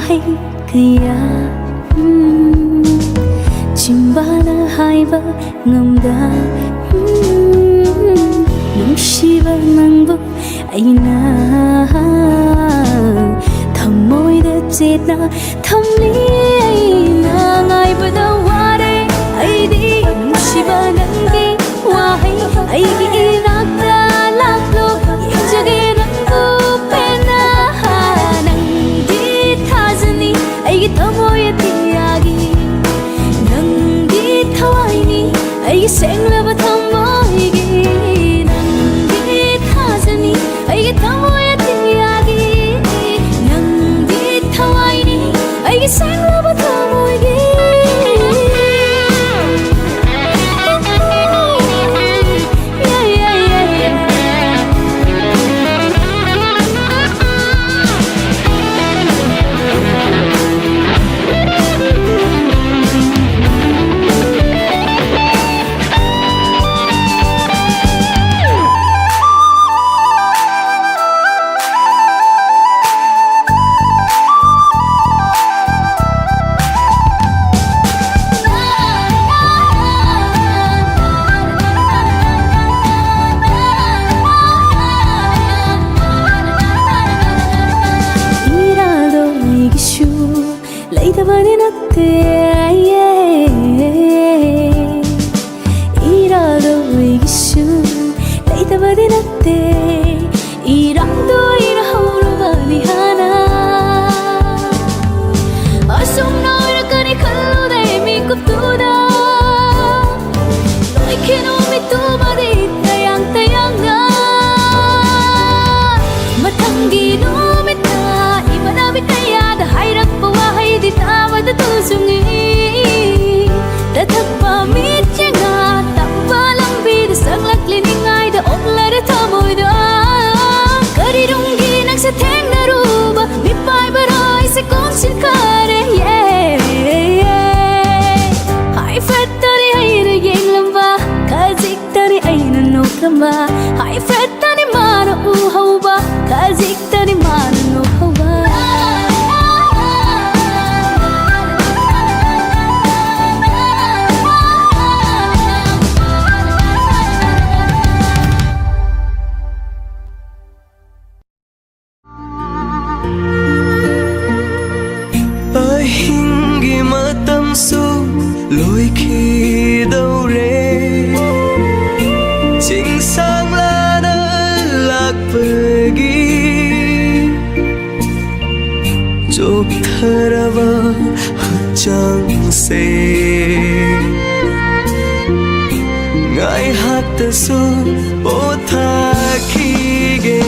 hay kaya Chimbala haiba ngamda Nungsiba nangbu aina Thamoida chetna thamli aina Ngaibada ware aidi nungsiba nangi wahai aigi irakta laklo Yengjage nangbu pena Nangdi thazani aigi thamoya tiyagi Nangdi thawaini aigi senglaba thamoigi Nangdi thazani aigi thamoya tiyagi Nangdi thawaini aigi senglaba thamoigi Hai fetani mana uhauba kazik tani mana no hauba Ahingi matam su loi khi đâu re Chính sang là đã lạc pergi Chok tharava hachang se Ngai hat su otha khige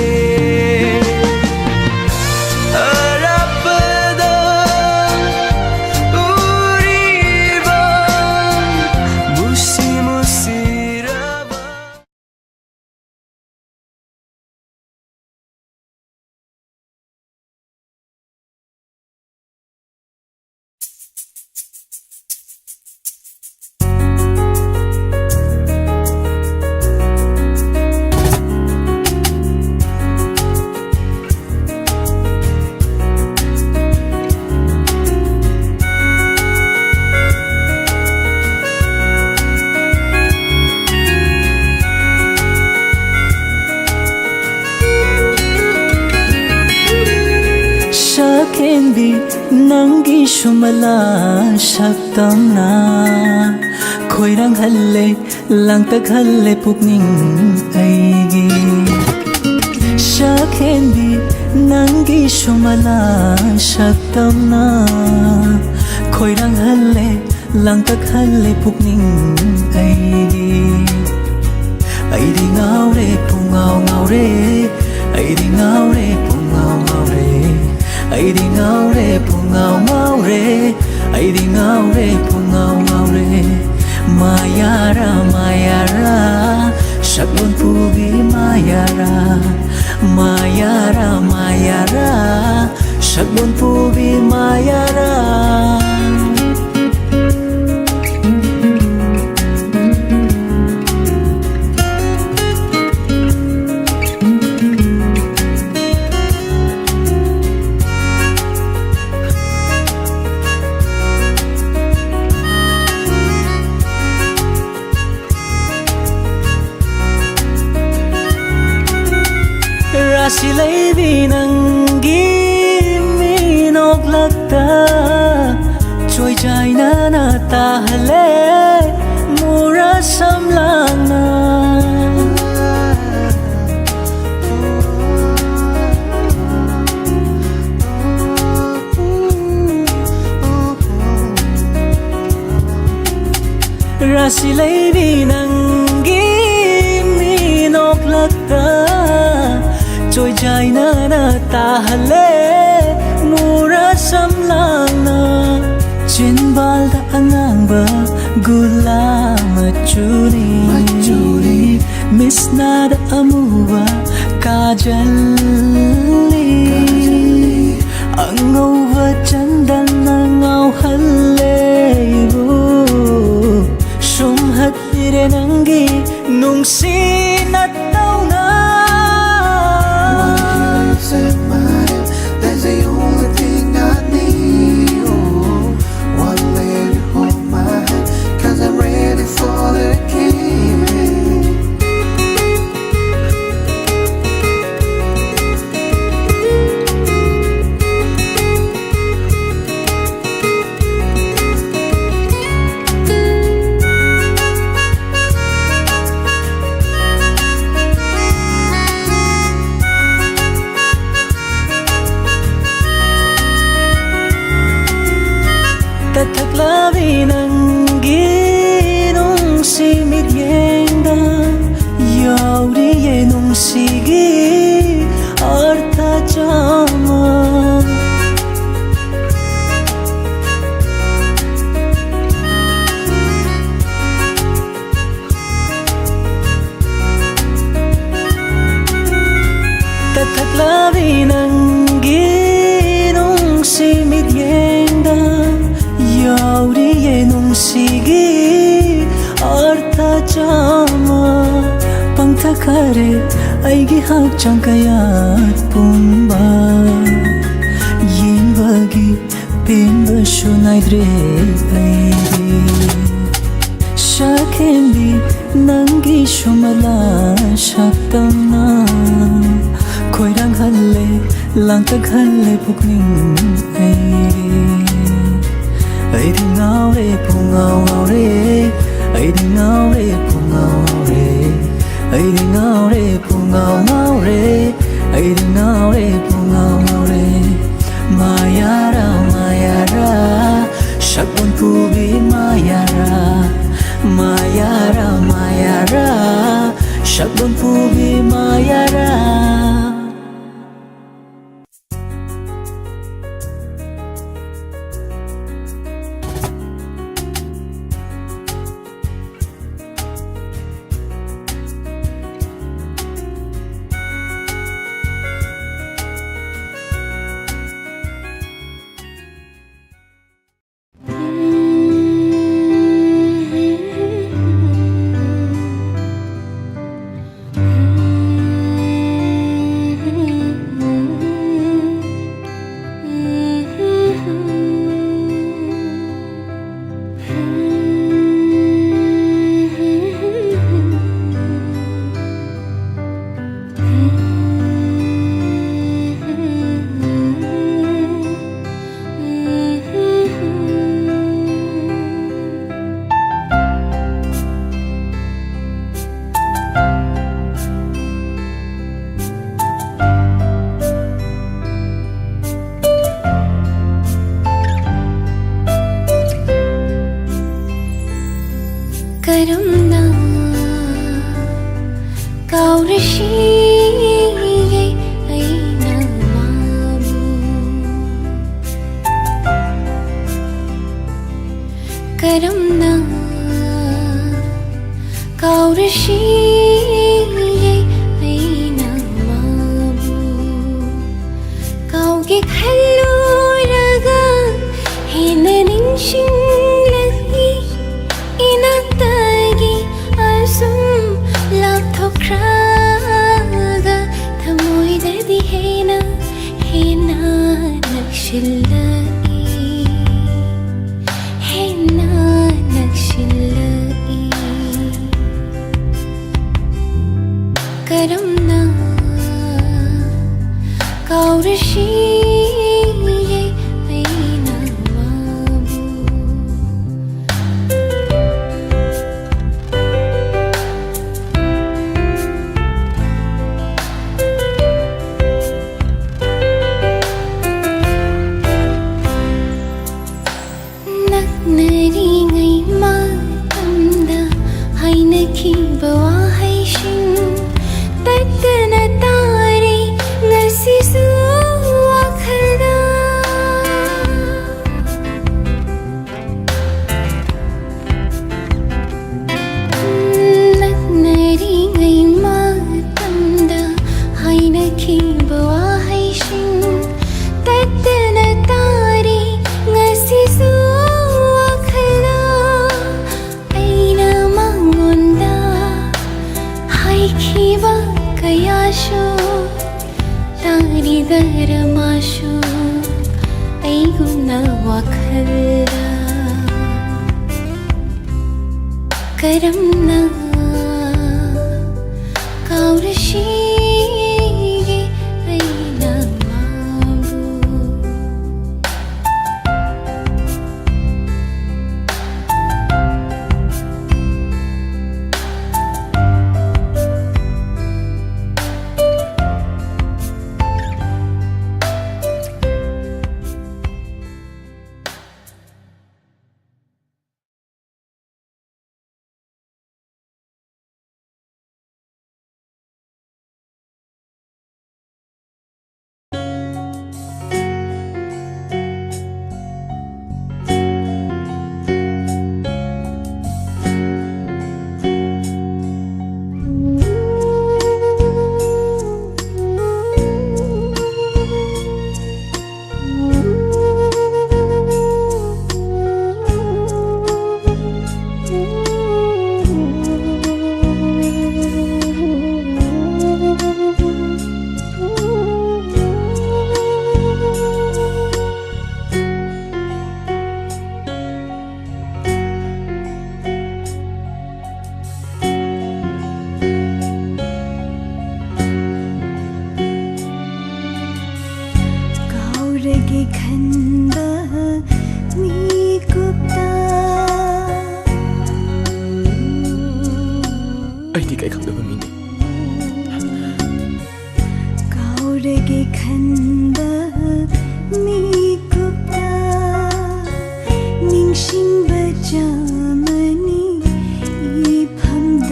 Kendi nangi shumala shaktamna khoirang halle langtak halle pukning aigi Shakendi nangi shumala shaktamna khoirang halle langtak halle pukning aigi Aidi ngaure pungau ngaure Aidi ngaure pungau ngaure Aidi ngaure pungau ngaure Aidi ngaure pungau ngaure Mayara mayara Shagbon pugi mayara Mayara mayara Shagbon pugi mayara Rasi laybi nangi minoglagta Joy jai na na tahale mura samlana Rasi laybi nangi minoglagta Joy jai na na tahale mura samlana Jinbal da anangba gula machuri Misna da amuwa kajali Angauwa chandan na ngau halebu Shumhat dire nangi nungsin at tauna That's the only thing I need. Oh, one lady hold my hand, 'cause I'm ready for the king. Tataglabi nangi nung simit yenda Yauri ye nung sigi arta jama Tataglabi nangi nung simit yenda Yauri ye nung sigi arta jama Pangtakare aigi hakchang kayat pumba Yinbagi pinba shunaidre aidi Shakembi nangi shumala shaktamna Koirang halle langtag halle pukning aidi Ay di ngao re pungao ngao re Ay di ngao re pungao ngao re Ay di ngao re pungao ngao re Ay di ngao re pungao ngao re Mayara mayara Shakbon pubi mayara Mayara mayara Shakbon pubi mayara Karamna kaurashi aina mamu Karamna kaurashi aina mamu Kauge khalluraga hina ningshin Kraga thamoidadi hena nakshillai hena nakshillai Karamna 가오르시게 아이나 마부 ꯅꯛꯅꯔꯤꯉꯩ ꯃꯇꯝꯗ ꯍꯥꯏꯅꯈꯤꯕ ꯋꯥꯍꯩꯁꯤꯡ ꯇꯠꯇꯅ ꯇꯥꯔꯦ ꯉꯁꯤꯁꯨ ꯋꯥꯈꯜꯗ ꯅꯛꯅꯔꯤꯉꯩ ꯃꯇꯝꯗ ꯍꯥꯏꯅꯈꯤꯕ ꯋꯥꯍꯩꯁꯤꯡ ꯇꯠꯇꯅ ꯇꯥꯔꯦ ꯉꯁꯤꯁꯨ ꯋꯥꯈꯜꯗ ꯑꯩꯅ ꯃꯉꯣꯟꯗ ꯍꯥꯏꯈꯤꯕ ꯀꯌꯥꯁꯨ ꯇꯥꯔꯤꯗꯔ ꯃꯥꯁꯨ ꯑꯩꯒꯨꯝꯅ ꯋꯥꯈꯜꯗ ꯀꯔꯝꯅ ꯀꯥꯎꯔꯁꯤꯒꯦ ꯑꯩꯅ ꯃꯥꯕꯨ 가오르게 간다 미국다 ꯑꯩꯗꯤ ꯀꯩ ꯈꯪꯗꯕ ꯃꯤꯅꯤ 가오르게 간다 미국다 닝싱바 자만이 이 밤다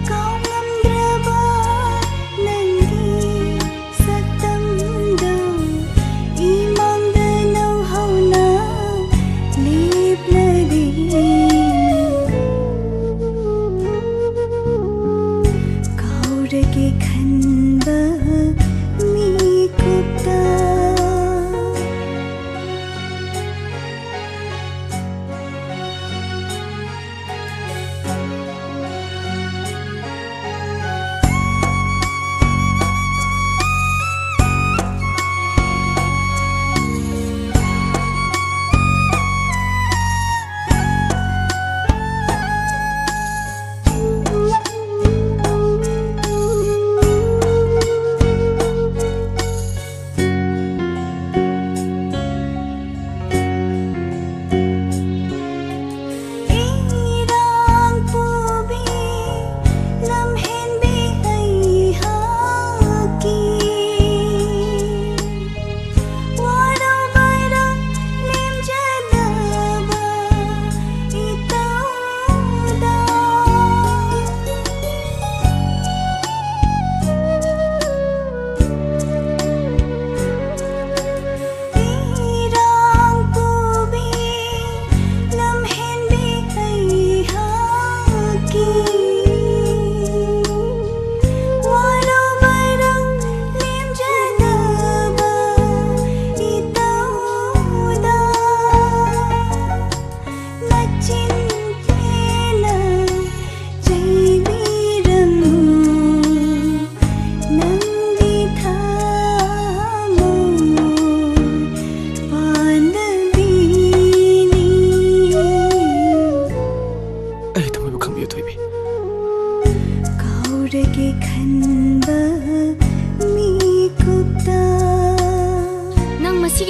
가오남드라바 난기 삭담도 이 맘다 너하우나 립나리 가오르게 간다 미국다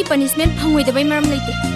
की पनिशमेंट फंगोइदबई मरम लेते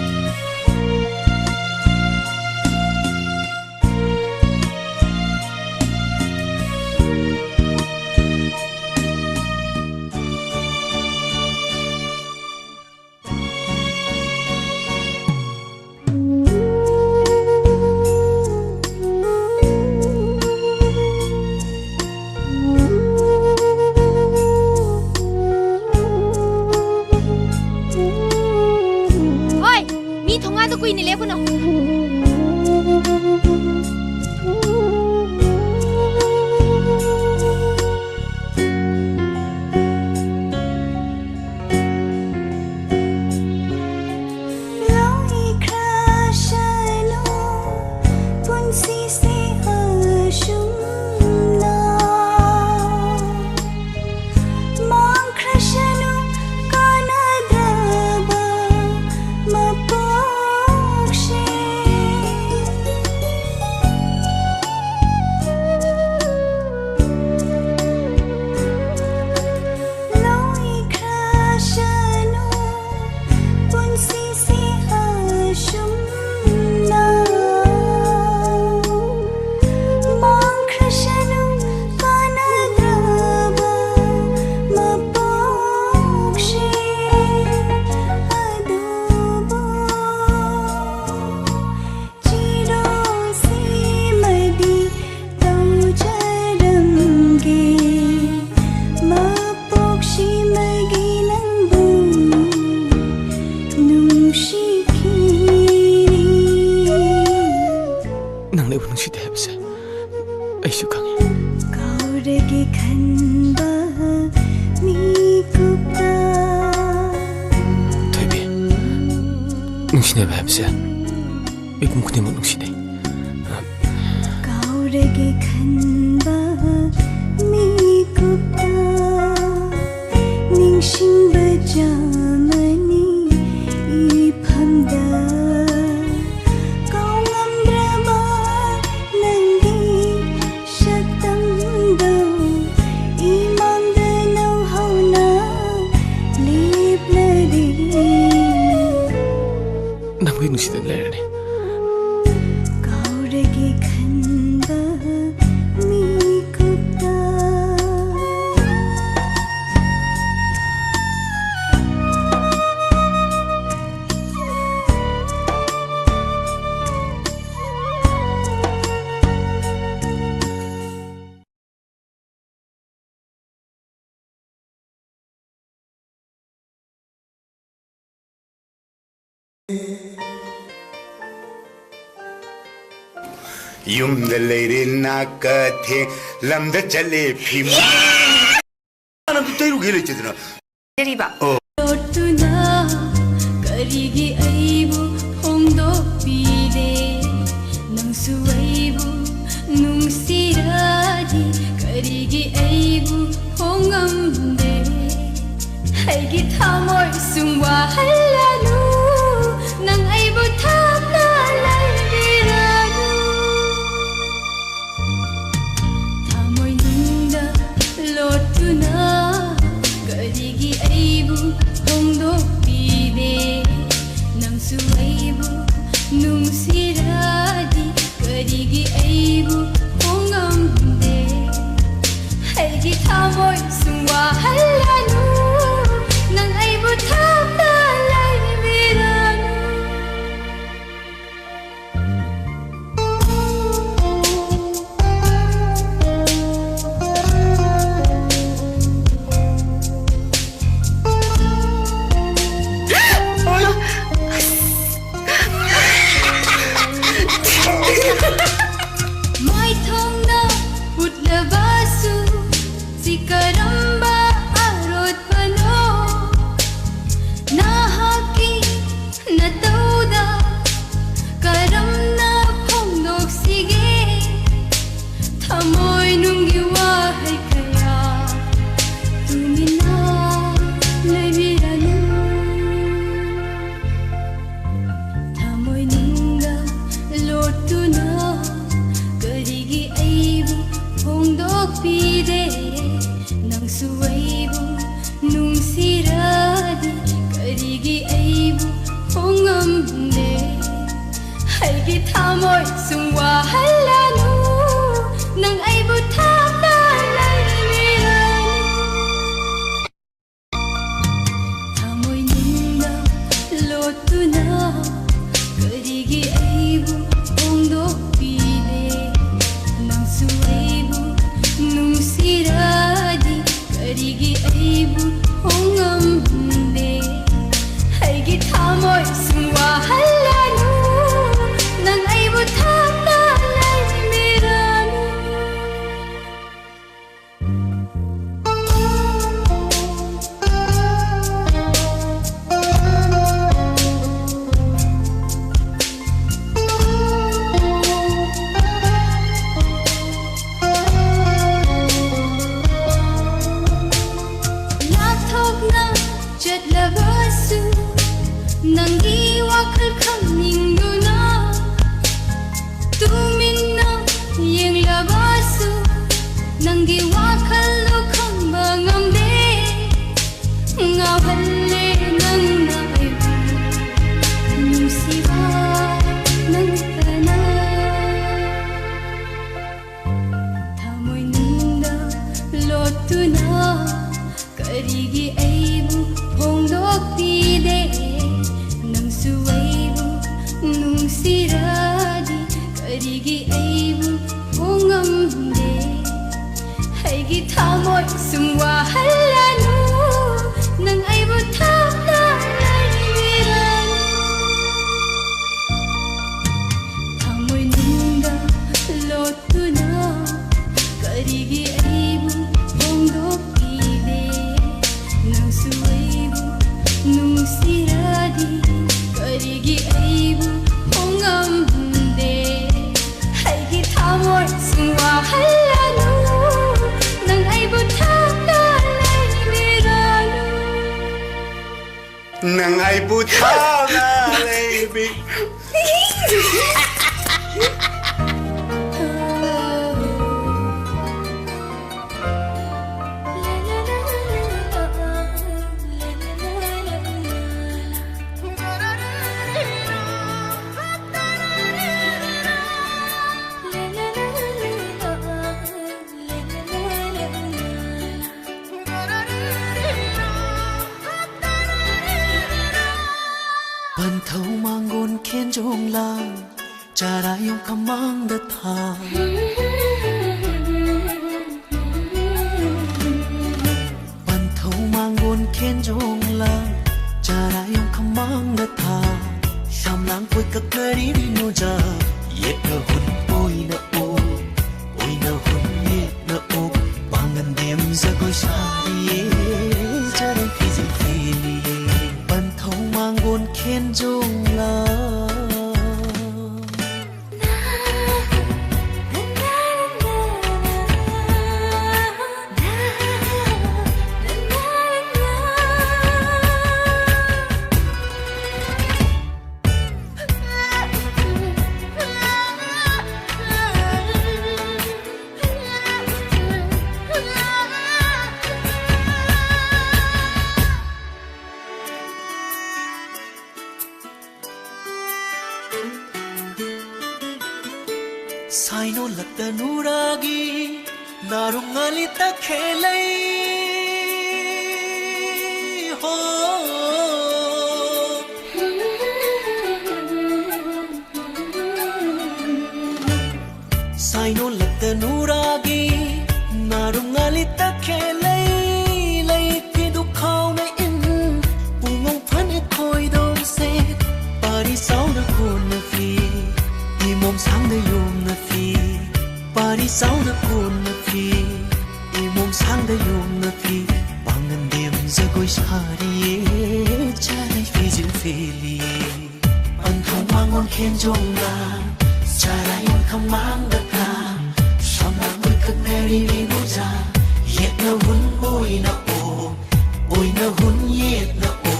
ꯅꯨꯡꯁꯤꯅꯕ ꯍꯥꯏꯕꯁꯦ ꯃꯤꯄꯨꯝ ꯈꯨꯗꯤꯡꯃꯛ ꯅꯨꯡꯁꯤꯅꯩ ꯀꯥꯎꯔꯒꯦ ꯈꯟꯕ ꯃꯤꯀꯨꯞꯇ ꯅꯤꯡꯁꯤꯡꯕ ꯖꯥꯃꯅꯤ ꯏꯐꯝꯗ ꯀꯥꯎꯉꯝꯗ꯭ꯔꯕ ꯅꯪꯒꯤ ꯁꯛꯇꯝꯗꯣ ꯏꯃꯥꯡꯗ ꯅꯧꯍꯧꯅ ꯂꯦꯞꯂꯔꯦ ꯅꯪꯕꯨ ꯅꯨꯡꯁꯤꯗꯅ ꯂꯩꯔꯅꯤ ꯀꯥꯎꯔꯒꯦ ꯈꯟꯕ ꯃꯤꯀꯨꯞꯇ ꯌꯨꯝꯗ ꯂꯩꯔꯦ ꯅꯥꯀꯊꯦ ꯂꯝꯗ ꯆꯠꯂꯦ ꯐꯤꯃ ꯅꯪ ꯇꯩꯔꯨꯒꯦ ꯂꯩꯇꯦꯗꯅ ꯗꯦꯔꯤꯕ ꯂꯣꯠꯇꯨꯅ ꯀꯔꯤꯒꯤ ꯑꯩꯕꯨ ꯐꯣꯡꯗꯣꯛꯄꯤꯗꯦ ꯅꯪꯁꯨ ꯑꯩꯕꯨ ꯅꯨꯡꯁꯤꯔꯗꯤ ꯀꯔꯤꯒꯤ ꯑꯩꯕు ꯍꯣꯡꯉꯝꯗꯦ ꯑꯩꯒꯤ ꯊꯃꯣꯏ ꯁꯨꯝ ꯋꯥꯍꯜꯂꯅꯨ ꯅꯪ ꯑꯩꯕꯨ ꯊꯥꯞꯅ ꯂꯩꯕꯤꯔꯅꯨ ꯊꯃꯣꯏꯅꯨꯡꯗ ꯂꯣꯠꯇꯨꯅ ꯀꯔꯤꯒꯤ ꯑꯩꯕꯨ ꯐꯣꯡꯗꯣꯛꯄꯤꯗꯦ ꯅꯪꯁꯨ ꯑꯩꯕꯨ ꯅꯨꯡꯁꯤꯔꯗꯤ ꯀꯔꯤꯒꯤ ꯑꯩꯕꯨ ꯍꯣꯡꯉꯝꯗꯦ ꯑꯩꯒꯤ ꯊꯃꯣꯏ ꯁꯨꯝ ꯋꯥꯍꯜꯂꯅꯨ ꯅꯪ ꯑꯩꯕꯨ ꯊꯥꯞꯅ ꯂꯩꯕꯤꯔꯅꯨ ꯃꯥꯏꯊꯣꯡꯅ ꯎꯠꯂꯕꯁꯨ ꯁꯤ ꯀꯔꯝꯕ ꯑꯔꯣꯠꯄꯅꯣ ꯅꯍꯥꯛꯀꯤ ꯅꯇꯧꯗ ꯀꯔꯝꯅ ꯐꯣꯡꯗꯣꯛꯁꯤꯒꯦ ꯊꯃꯣꯏꯅꯨꯡꯒꯤ ꯋꯥꯍꯩ ꯀꯌꯥ ꯇꯨꯃꯤꯟꯅ ꯂꯩꯕꯤꯔꯅꯨ ꯊꯃꯣꯏꯅꯨꯡꯗ ꯂꯣꯠꯇꯨꯅ ꯀꯔꯤꯒꯤ ꯑꯩꯕꯨ ꯐꯣꯡꯗꯣꯛꯄꯤꯗꯦ ꯅꯪꯁꯨ ꯑꯩꯕꯨ ꯅꯨꯡꯁꯤꯔꯗꯤ ꯀꯔꯤꯒꯤ ꯑꯩ 홍엄네 할기 타몰 숭와할라누 능 아이부터 날미라누 타모이 눈나 로뚜나 그리기 아이부 옹독비네 낭수 아이부 뭉시라디 그리기 아이부 홍엄네 할기 타모이 숭와할라누 능 아이부터 날미라누 나톡나 jetlabasu nanggi wakal kaminguna tuminna yang labasu nanggi wakal lokang bangamde ngawalle nang naibu nusiba nang tana tamoy nunda lotuna karigi aibu hongdokpide nang suwaibu nungsiradi karigi aibu hongamde haigi tamoy sumwahalanu nang aibu tapnalaimiranu tamoy nunda lotuna karigi aibu hongdokpide nang suwaibu nungsiradi karigi aibu hongamde haigi tamoy sungwahalanu nang aibu tapnalaimiranu nang ai butana lebi Ban thâu mang gôn khen trông lang cha đã yong khăm mang đất thà Ban thâu mang gôn khen trông lang cha đã yong khăm mang đất thà Sham lang quay các nơi đi đi nô cha yết nơ hun ôi nơ hun yết nơ ô bangan đêm ra coi xa đi cha đến khi dừng phi đi Ban thâu mang gôn khen trông lang Sai no lagta nuragi narungali ta khelai ho Sai no lagta nuragi narungali ta khelai lai ki du khau na in pungong phan khoi dom se pari sau na kun na fi Ni mom sang de yum na fi Pari sau na kun na fi Ni mom sang de yum na fi Bangan dem za goi sari Cha dai fi zil fi li An thong mang on khen jong la Cha dai on kham mang da ta Sham na ngui kak neri li nu za Yet na hun oi na hun yet na o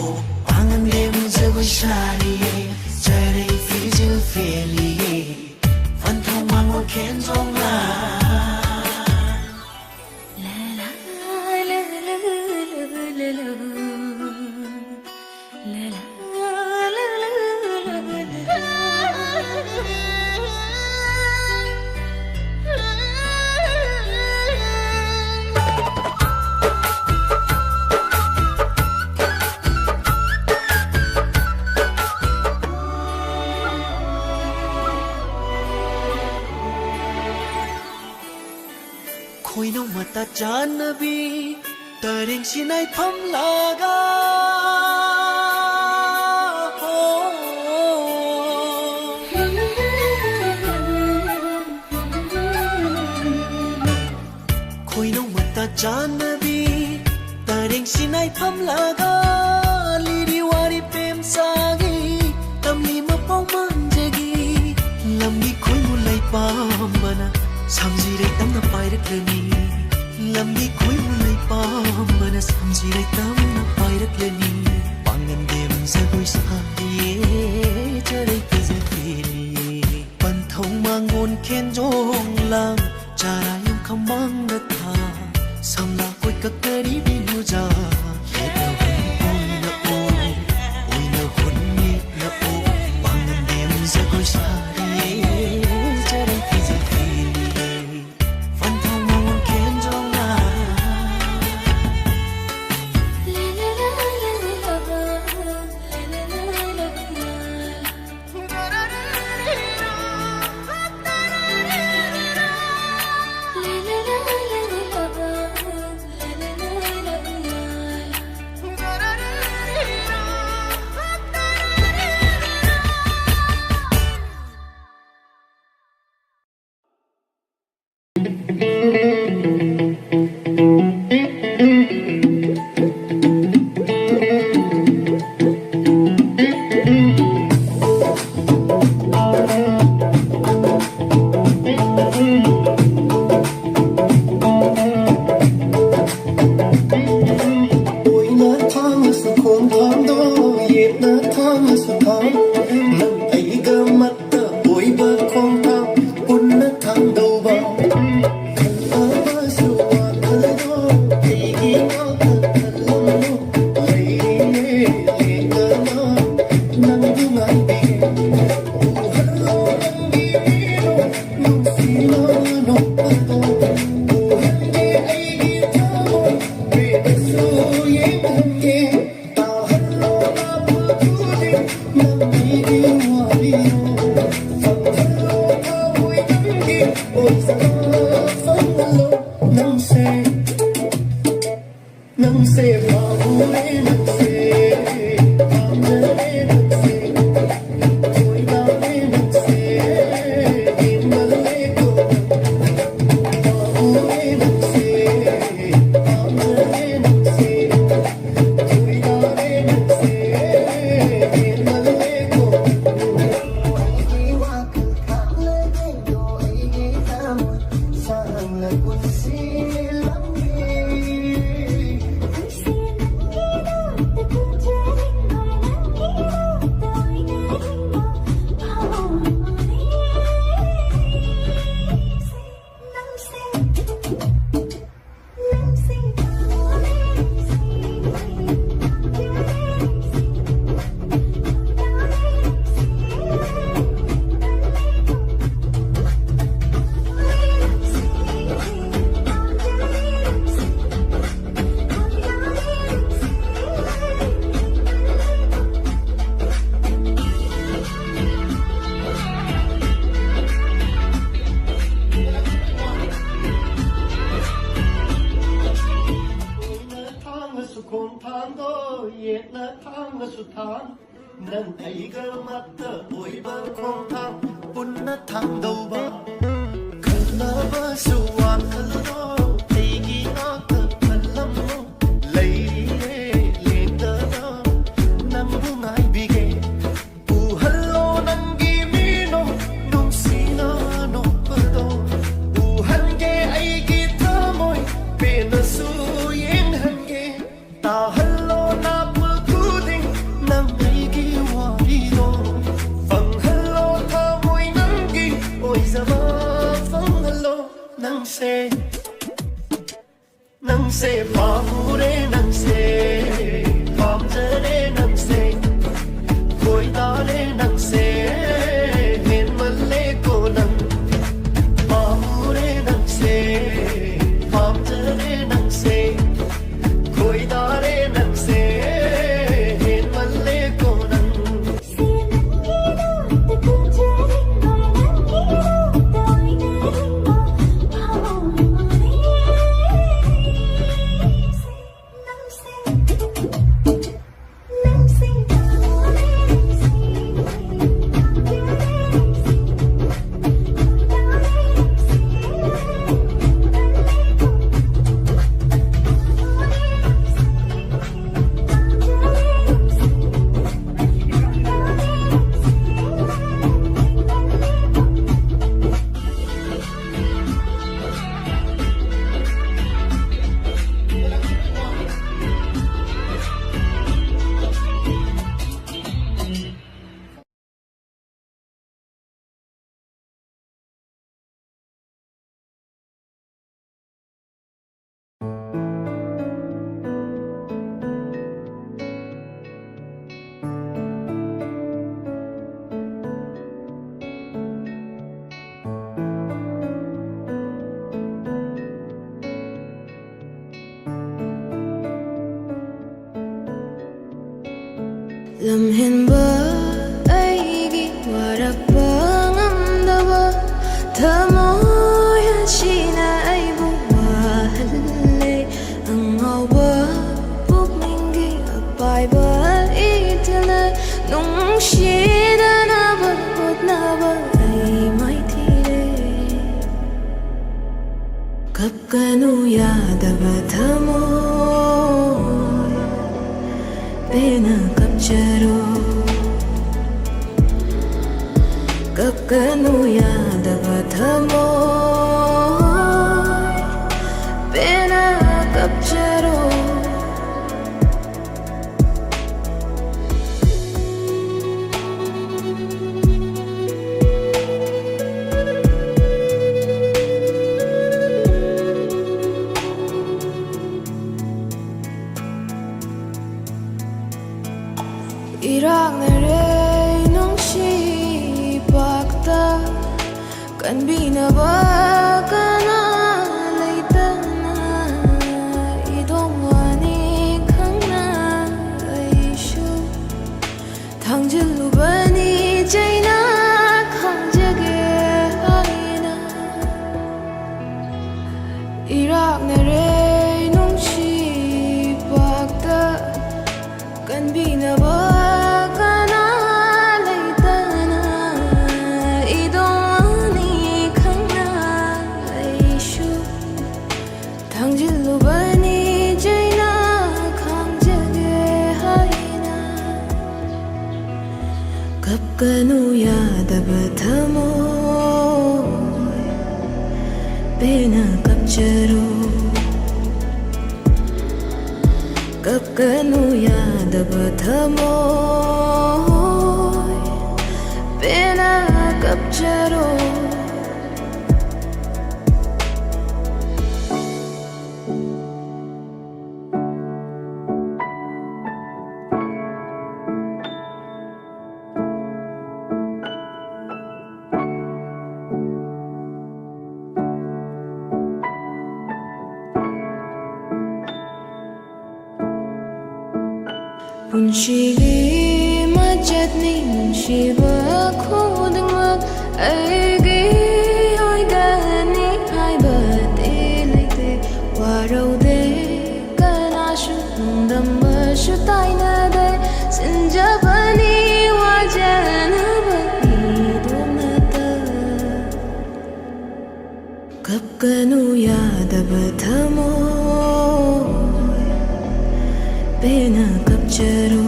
Bangan dem za goi sari Cha dai fi zil fi li Văn thông mang ngôi khen rong la la la la la la la la la ta Jahnavi taring sinay pamlaga Khoi nong mata Jahnavi taring sinay pamlaga liri wari pem sagi tamli mapau manjagi lambi khoi mulai pambana samjirai tamna pairakani lambi khoi mulai pambana samjirai tamna pairakani pangan dem jagoi sahiye charai kazakeli panthau mangon khen jong lang charayam khamang na tha samla koi kakari binu ja lamhenba aigi warakpa ngamdaba thamoy asina aibu wahalle angawba pukningi apaiba itna nungshidana hotnaba ai maithire kapkanu yadaba thamoy pena kapcharo kapkanu yadaba thamoy pena kapcharo Iraknare nungshi pakta kanbinaba kana leitana idongwani khangna aishu thangjalubani jaina khangjage haina Iraknare nungshi pakta kanbinaba kapkanu yadaba thamoy pena kapcharo kapkanu yadaba thamoy pena kapcharo Punshigi majatni shiva khudmak aigi oigani haibate leite waraude kanashu damashu tainade sinjabani wajanabani donata kapkanu yadaba thamoy pena kapcharo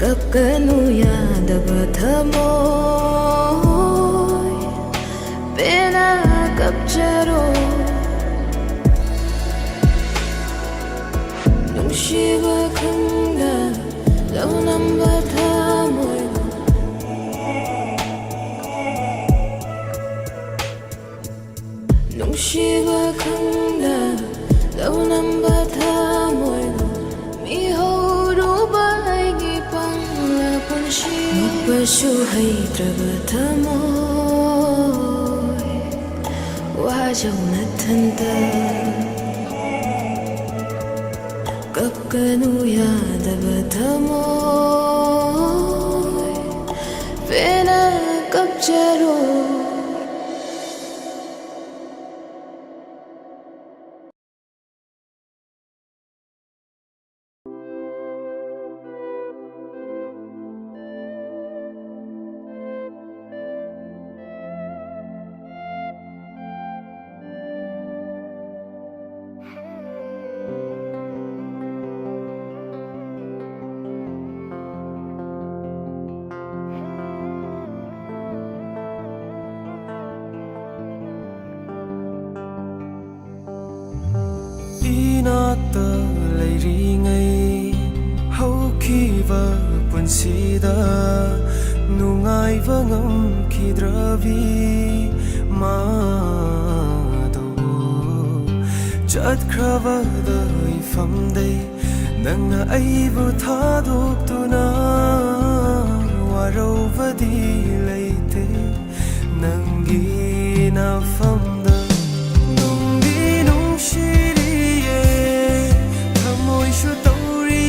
kapkanu yadaba thamoy pena kapcharo nungshibwa khangda launamba thamoy nungshibwa khangda launamba thamoy mihoruba aigi pangla punshi mukbashu haidraba thamoy wajau nathanta kapkanu yadaba thamoy pena kapcharo inakta leiringai haukiva punsida nungaiva ngamkidravi mado chatkhravada ifamdei nangna aibu thadokduna warovadi leite nangi nafamda nungdi nungshiriye thamoishu tauri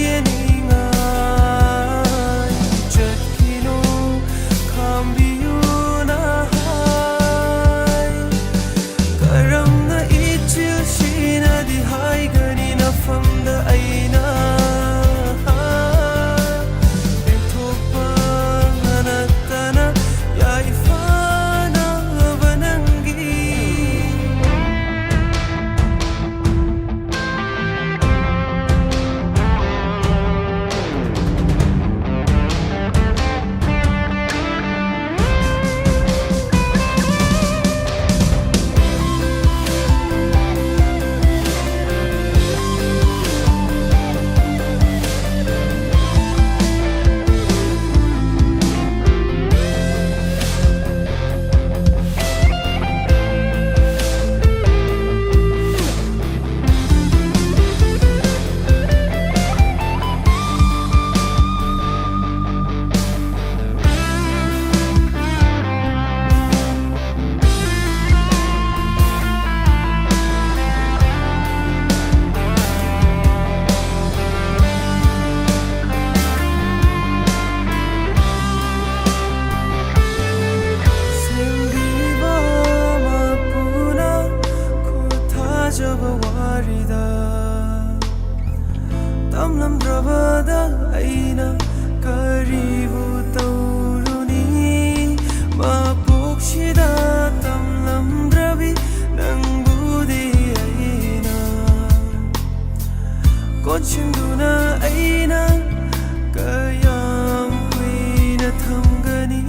ꯃꯗ ꯑꯩꯅ ꯀꯔꯤꯕꯨ ꯇꯧꯔꯨꯅꯤ ꯃꯄꯣꯛꯁꯤꯗ ꯇꯝꯂꯝꯗ꯭ꯔꯕꯤ ꯅꯪꯕꯨꯗꯤ ꯑꯩꯅ ꯀꯣꯟꯁꯤꯟꯗꯨꯅ ꯑꯩꯅ ꯀꯌꯥꯝ ꯀꯨꯏꯅ ꯊꯝꯒꯅꯤ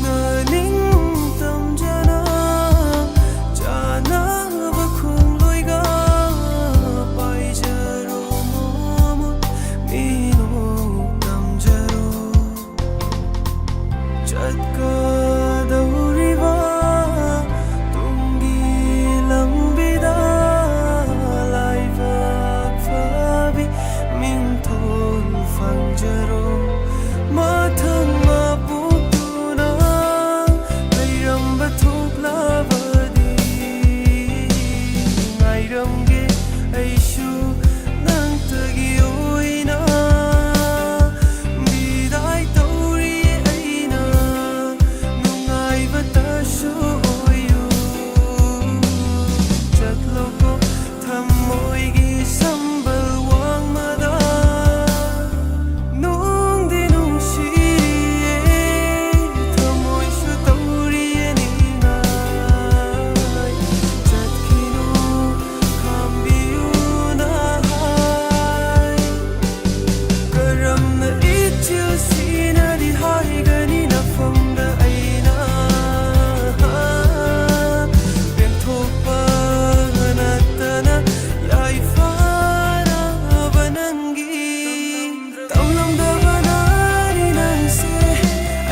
ꯅꯅꯤꯡ ꯇꯝꯖꯅ ꯆꯥꯅꯕ ꯈꯣꯡꯂꯣꯏꯒ ꯄꯥꯏꯖꯔꯣ ꯃꯃꯨꯠ ꯃꯤꯅꯣꯛ ꯇꯝꯖꯔꯣ ꯆꯠꯀꯗꯧꯔꯤꯕ ꯇꯨꯡꯒꯤ ꯂꯝꯕꯤꯗ ꯂꯥꯏꯕꯛ ꯐꯕꯤ ꯃꯤꯡꯊꯣꯜ ꯐꯪꯖꯔꯣ ꯃꯊꯪ ꯃꯄꯣꯛꯇꯨꯅ ꯂꯩꯔꯝꯕ ꯊꯣꯛꯂꯕꯗꯤ ꯉꯥꯏꯔꯝꯒꯦ ꯑꯩꯁꯨ ꯅꯪꯇꯒꯤ ꯑꯣꯏꯅ ꯕꯤꯗꯥꯏ ꯇꯧꯔꯤꯌꯦ ꯑꯩꯅ ꯅꯨꯡꯉꯥꯏꯕꯇꯁꯨ ꯑꯣꯏꯌꯨ ꯆꯠꯂꯣꯀꯣ ꯊꯃꯣꯏꯒꯤ ꯁꯝꯕꯜ ꯋꯥꯡꯃꯗ ꯅꯨꯡꯗꯤ ꯅꯨꯡꯁꯤꯌꯦ ꯊꯃꯣꯏꯁꯨ ꯇꯧꯔꯤꯌꯦ ꯅꯤꯡꯉꯥꯏ ꯆꯠꯈꯤꯅꯨ ꯈꯥꯝꯕꯤꯌꯨꯅ ꯍꯥꯏ ꯀꯔꯝꯅ ꯏꯆꯤꯜ ꯁꯤꯅꯗꯤ ꯍꯥꯏꯒꯅꯤ ꯅꯐꯝꯗ ꯑꯩꯅ ꯄꯦꯟꯊꯣꯛꯄ ꯅꯠꯇꯅ ꯌꯥꯏꯐꯅꯕ ꯅꯪꯒꯤ ꯇꯝꯂꯝꯗꯕꯅꯤ ꯅꯪꯁꯦ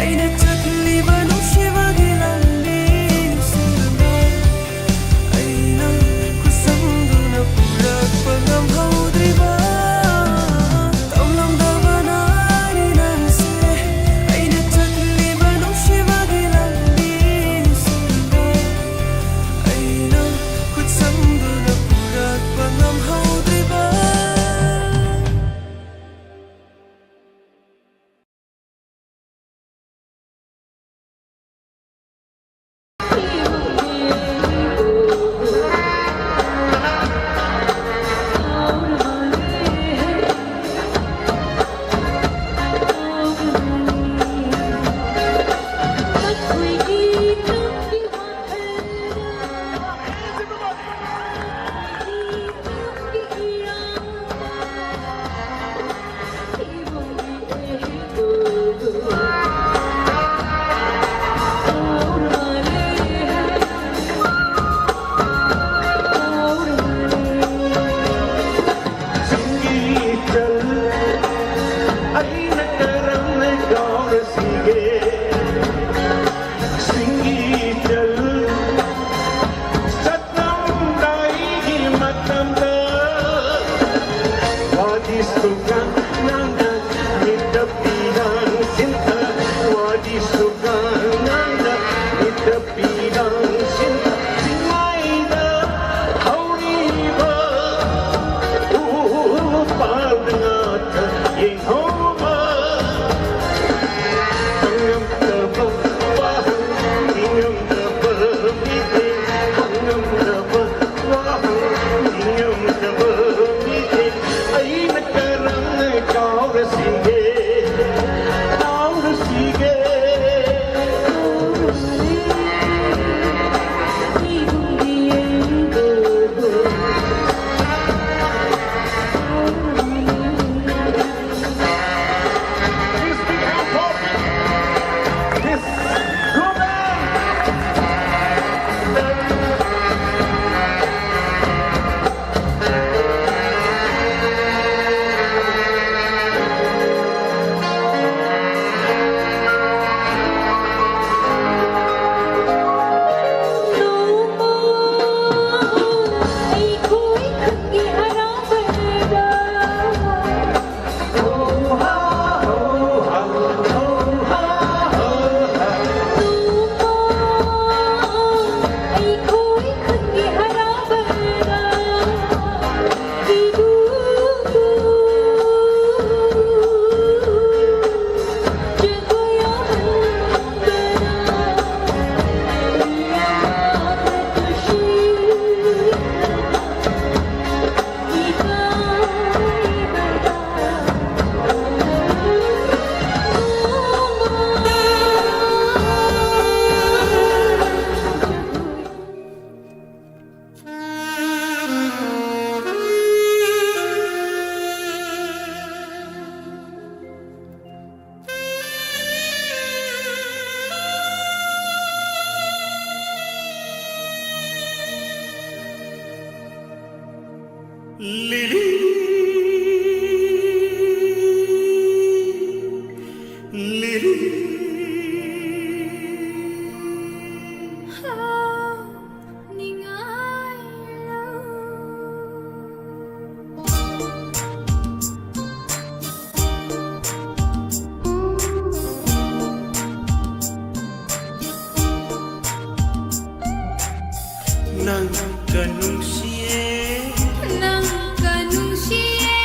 ꯑꯩꯅ ꯆꯠꯂꯤꯕ ꯅꯨꯡꯁꯤꯕꯒꯤ ꯂꯝꯕꯤꯁꯤꯗ ꯑꯩꯅ ꯈꯨꯠꯁꯝꯗꯨꯅ ꯄꯨꯔꯛꯄ ꯉꯝꯍꯧꯗ꯭ꯔꯤꯕ ꯇꯝꯂꯝꯗꯕꯅꯤ ꯅꯪꯁꯦ ꯑꯩꯅ ꯆꯠꯂꯤꯕ ꯅꯨꯡꯁꯤꯕꯒꯤ ꯂꯝꯕꯤꯁꯤꯗ ꯑꯩꯅ ꯈꯨꯠꯁꯝꯗꯨꯅ ꯄꯨꯔꯛꯄ ꯉꯝꯍꯧꯗ꯭ꯔꯤꯕ Lily, Lily. Ning ai lâu Nang kanung siye, nang kanung siye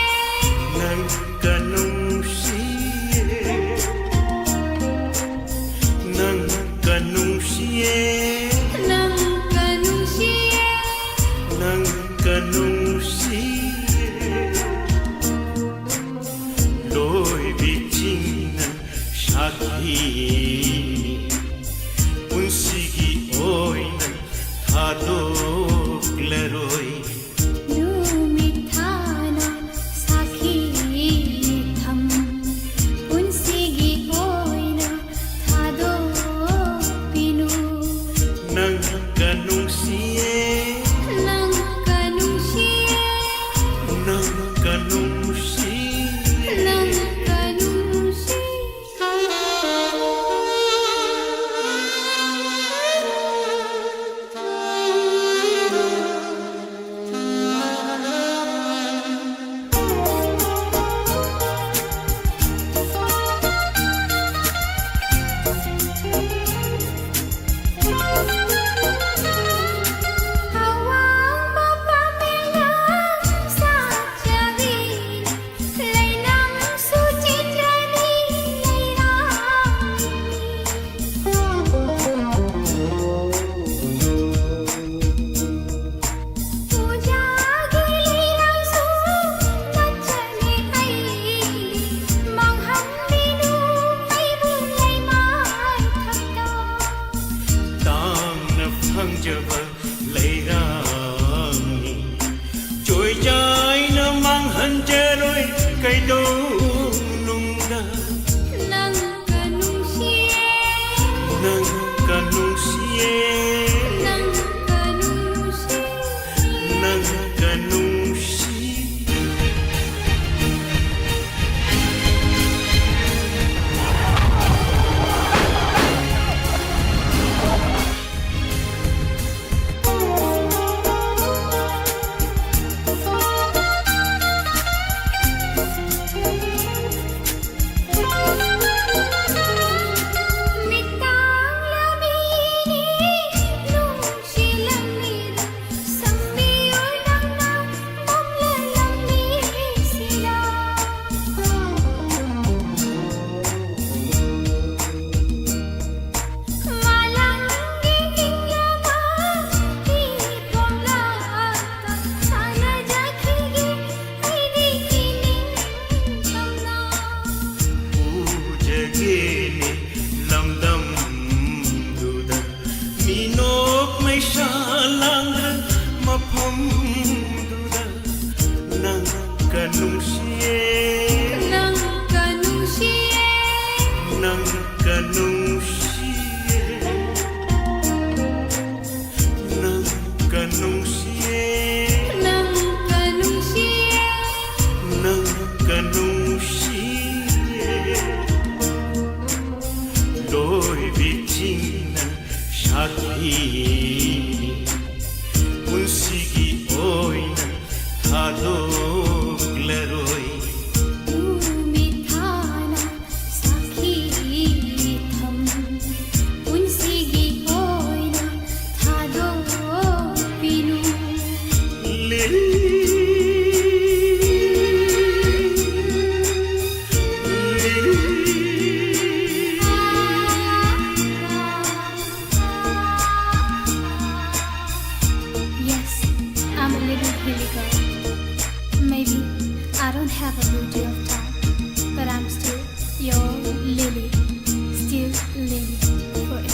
nang kanung siye, nang kanung siye, nang kanung siye nang kanung siye. Loi biching shaki, unsigi oina thadok laroi. Lumithana sakhi tham unsigi oina thado pinu Nang kanung siye, nang kanung siye nang kanung siye. nang kanung siye Awang mapamela sa jawin Lainang sucitrani Puja gili langsung Nachane ai Mangham binu ai bulai mai thakda Tang na phangjaba leirang Choi jai na manghan cheroi kai do nung na Nang kanung siye Nang kanung siye, Nang kanung siye nang kanung siye. Mitang lamini nung silamir Sambiul nang nang mamlalami sila Malang giging lamang hipong lata Sana jakigi ay di kining tamna Ujagini lamdam duda Minok may salang mapam duda Nang kanung siye, Nang kanung siye nang kanung siye, nang kanung siye, Nang kanung siye nang kanung siye. Loi biching shaki, unsigi oina thadok laroi. Lumithana sakhi tham unsigi oina thado pinu Lily, Yes, I'm a little hilly girl. Maybe I don't have a good deal of time, but I'm still your Lily, still Lily forever.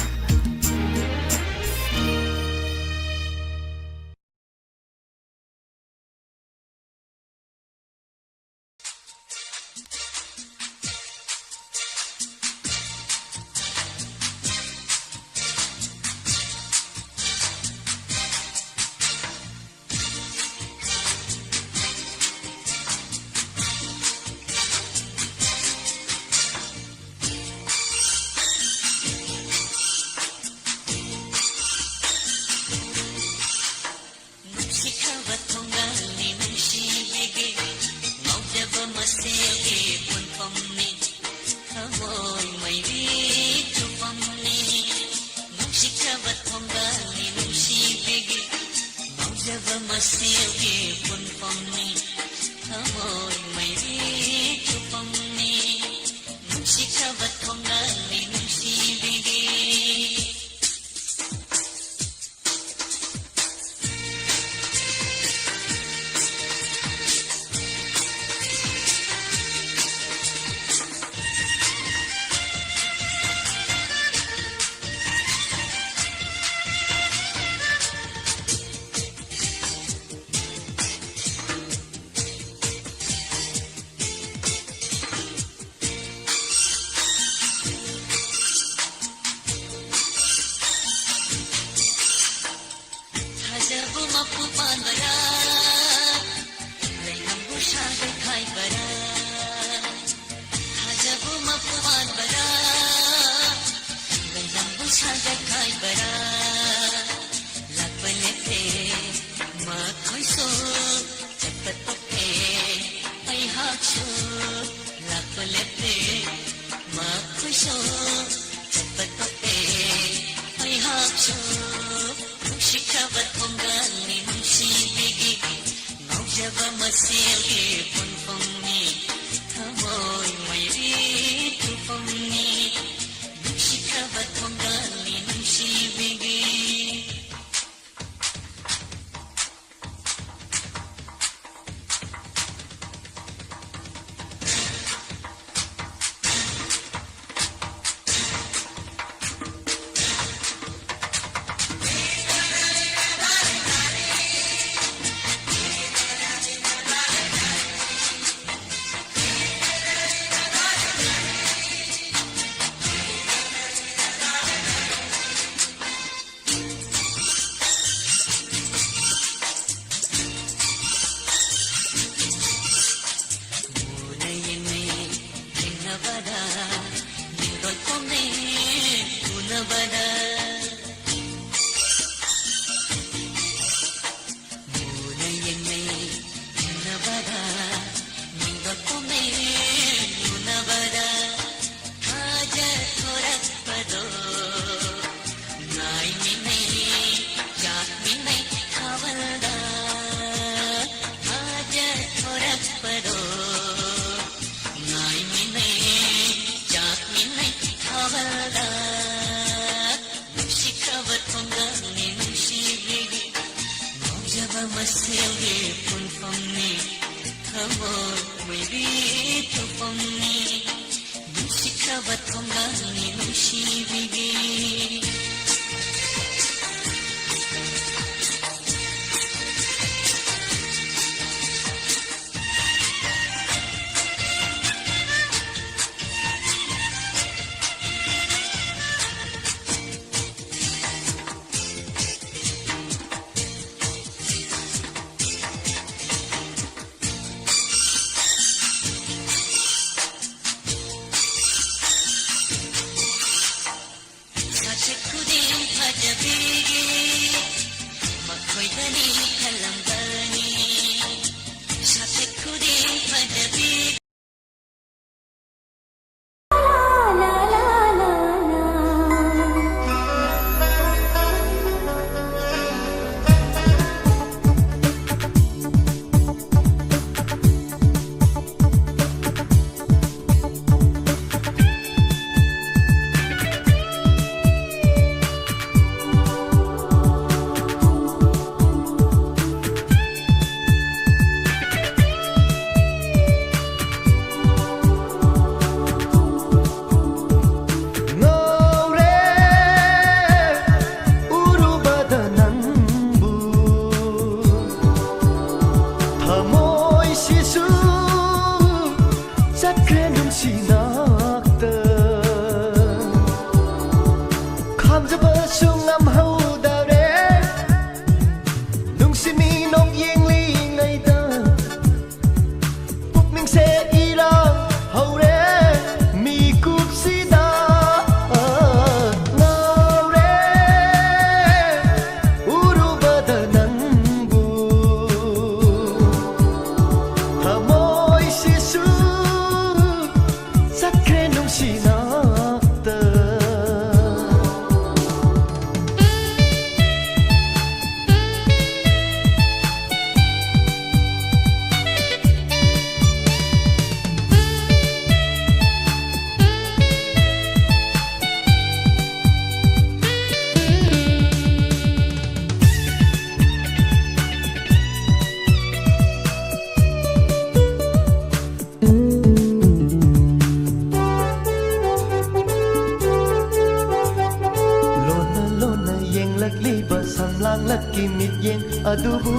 adubu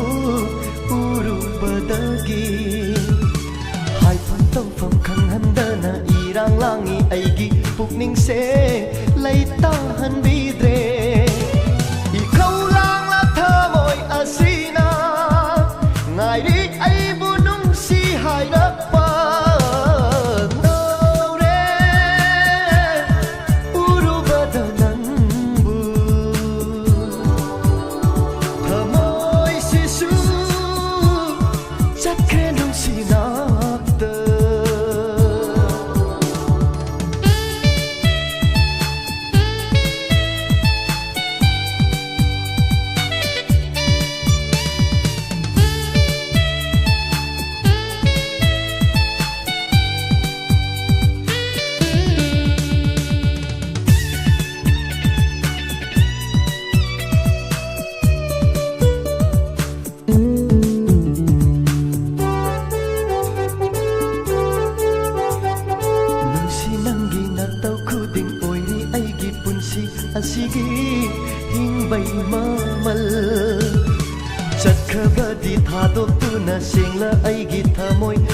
urubadagi haifan tawfam khanghandana irang langi aigi pukning se laitahan bidre ikaw lang la thamoy asina ngai ri ai bunung si hai rakpa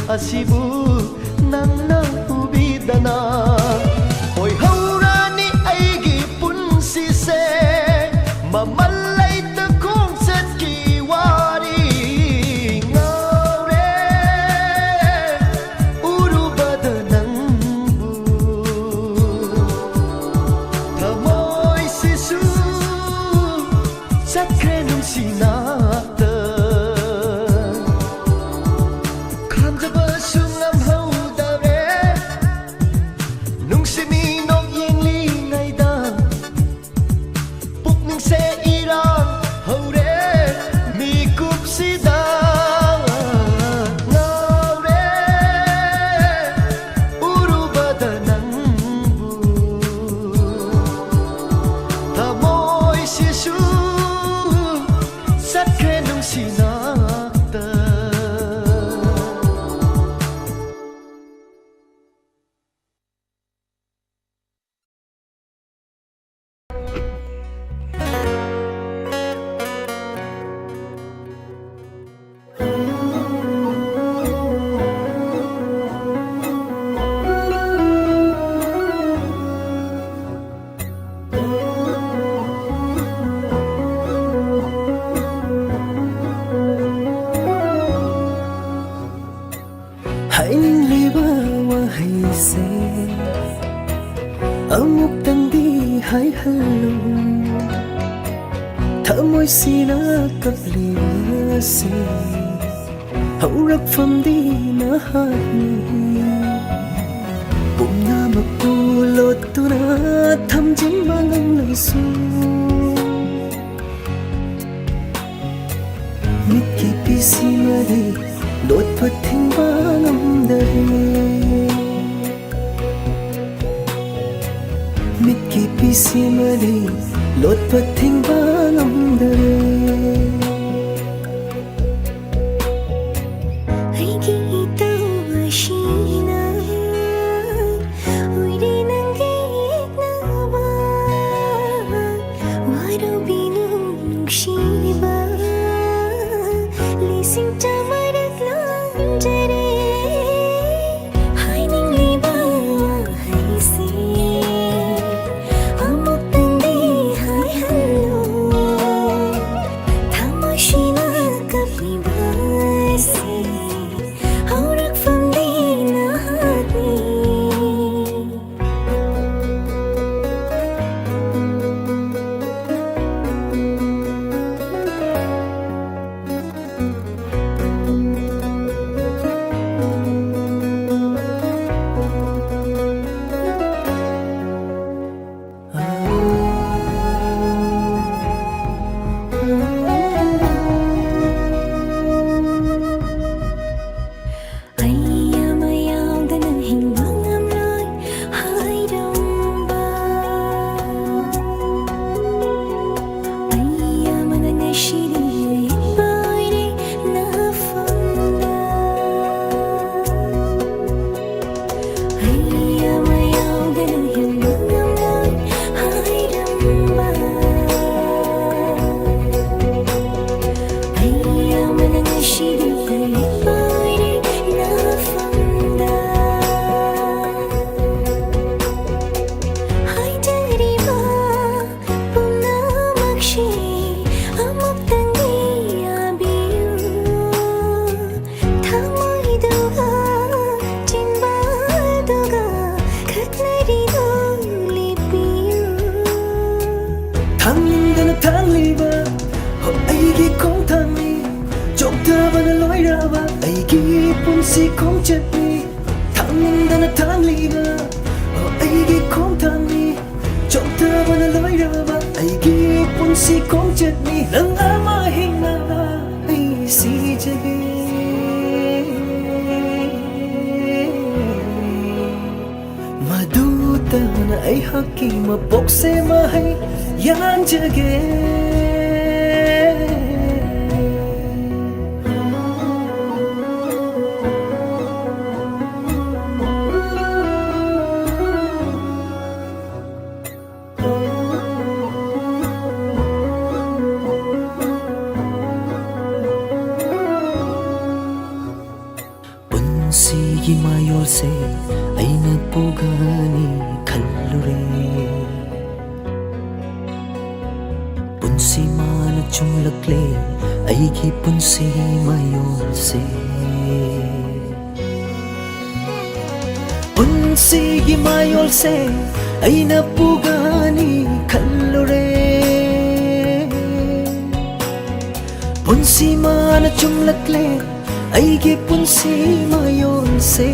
asibu nangna ubidana Hoy haurani aigi punsi se mamalay ta kung sat kiwari Ngaure urubada nangbu Tamoy sisu sakre nung sinata Kamjaba sungam haudare Nung siminok yeng lingay da Pukning se irang haure mikup sida Ngaure urubada nangbu Tamoy sisu sakre nung sinakta Hãy liba wa hay se Amuk tang di hay halung Thở môi sina cặp liba se Hậu rắc phẩm đi na hát ni Bụng na mặc cô lột tu na thăm chính ba ngâm lời su Mít kỳ pi si ma đi Lột vật thinh ba ngâm đời Mít kỳ pi si ma đi Lột vật thinh ba ngâm đời Aigi itaw asina Uidi nanggit na ba Waro binung shiba Lising tamarak lang jare Hai ning liba hai si Amok tandi hai hallo Tamashina kap liba si Haurak phẩm đi na hát ni Thang linh đã thang liba Họ ai ghi không thang li Chọc ta và nó lối ra ba Ai ghi bún si không chết mi Thang linh đã thang liba Họ ai ghi không thang li Chọc ta và nó lối ra ba Ai ghi bún si không chết mi Nang ama hình na ba Ai si jage Madu ta na ai haki ma bokse ma hai Yan jage ꯄꯨꯟꯁꯤꯒꯤ ꯃꯌꯣꯜꯁꯦ ꯑꯩꯅ ꯄꯨꯒꯅꯤ ꯈꯜꯂꯨꯔꯦ ꯄꯨꯟꯁꯤ ꯃꯥꯅ ꯆꯨꯝꯂꯛꯂꯦ ꯑꯩꯒꯤ ꯄꯨꯟꯁꯤ ꯃꯌꯣꯜꯁꯦ ꯄꯨꯟꯁꯤꯒꯤ ꯃꯌꯣꯜꯁꯦ ꯑꯩꯅ ꯄꯨꯒꯅꯤ ꯈꯜꯂꯨꯔꯦ ꯄꯨꯟꯁꯤ ꯃꯥꯅ ꯆꯨꯝꯂꯛꯂꯦ ꯑꯩꯒꯤ ꯄꯨꯟꯁꯤ ꯃꯌꯣꯜꯁꯦ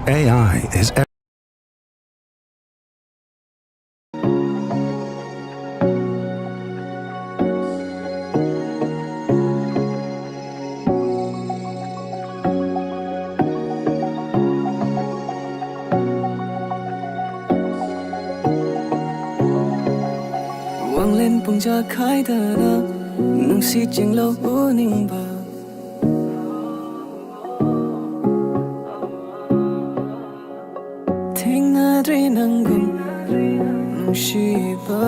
AI is Wanglen pungja khai dana nungsi jinglo uningba Tingadri nangum nungsiba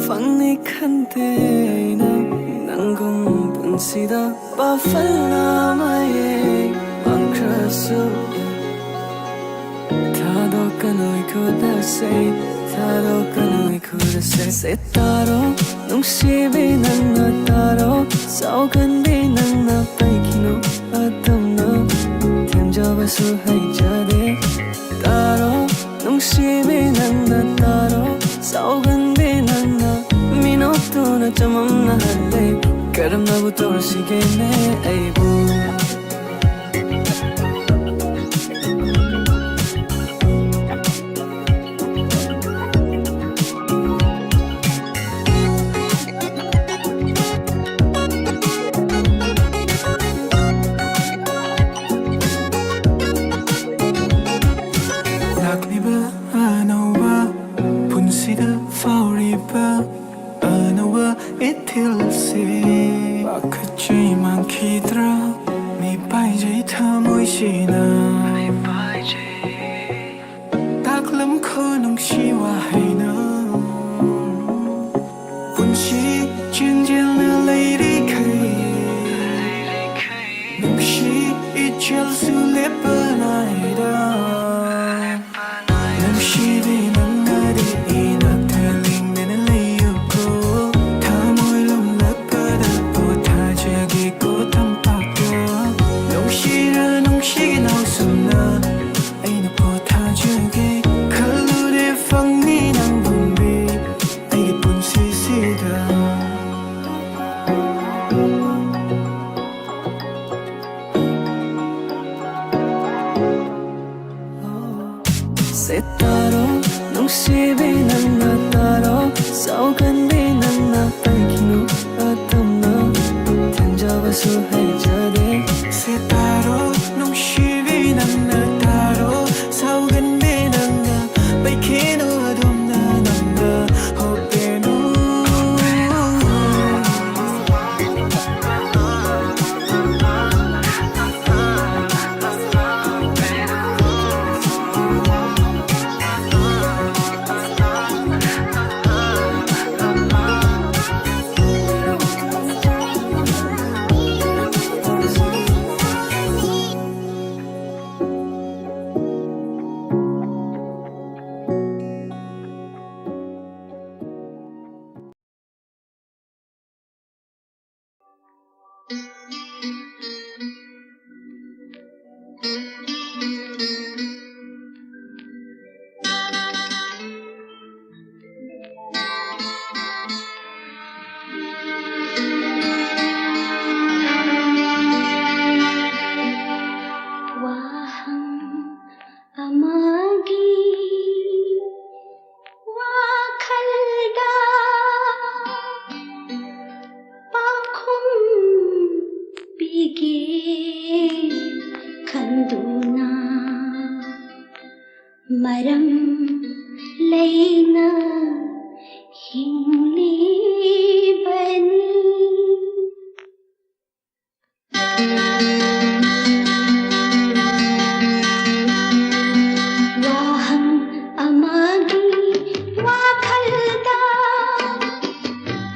Fangni khante na nangum punsida ba falna maye angkrasu Tado kanoi kuda say Taro kanoi kuda say Setaro nungsibi nangna taro Saugan bi nangna paikino adamna Temjaba su hai jade Taro nungsibi nangna taro Saugan bi nangna Minotu na chamam na halle Karam na butor sige ne aibu Setaro nungsibi nangna taro Saugan bi nangna paikino adamna Temjaba su hai jade Setaro nungsibi nangna taro Saugan bi nangna paikino adamna nangna hopenu मरम लेना हिंगली बनी वाहम अमागी वाखलदा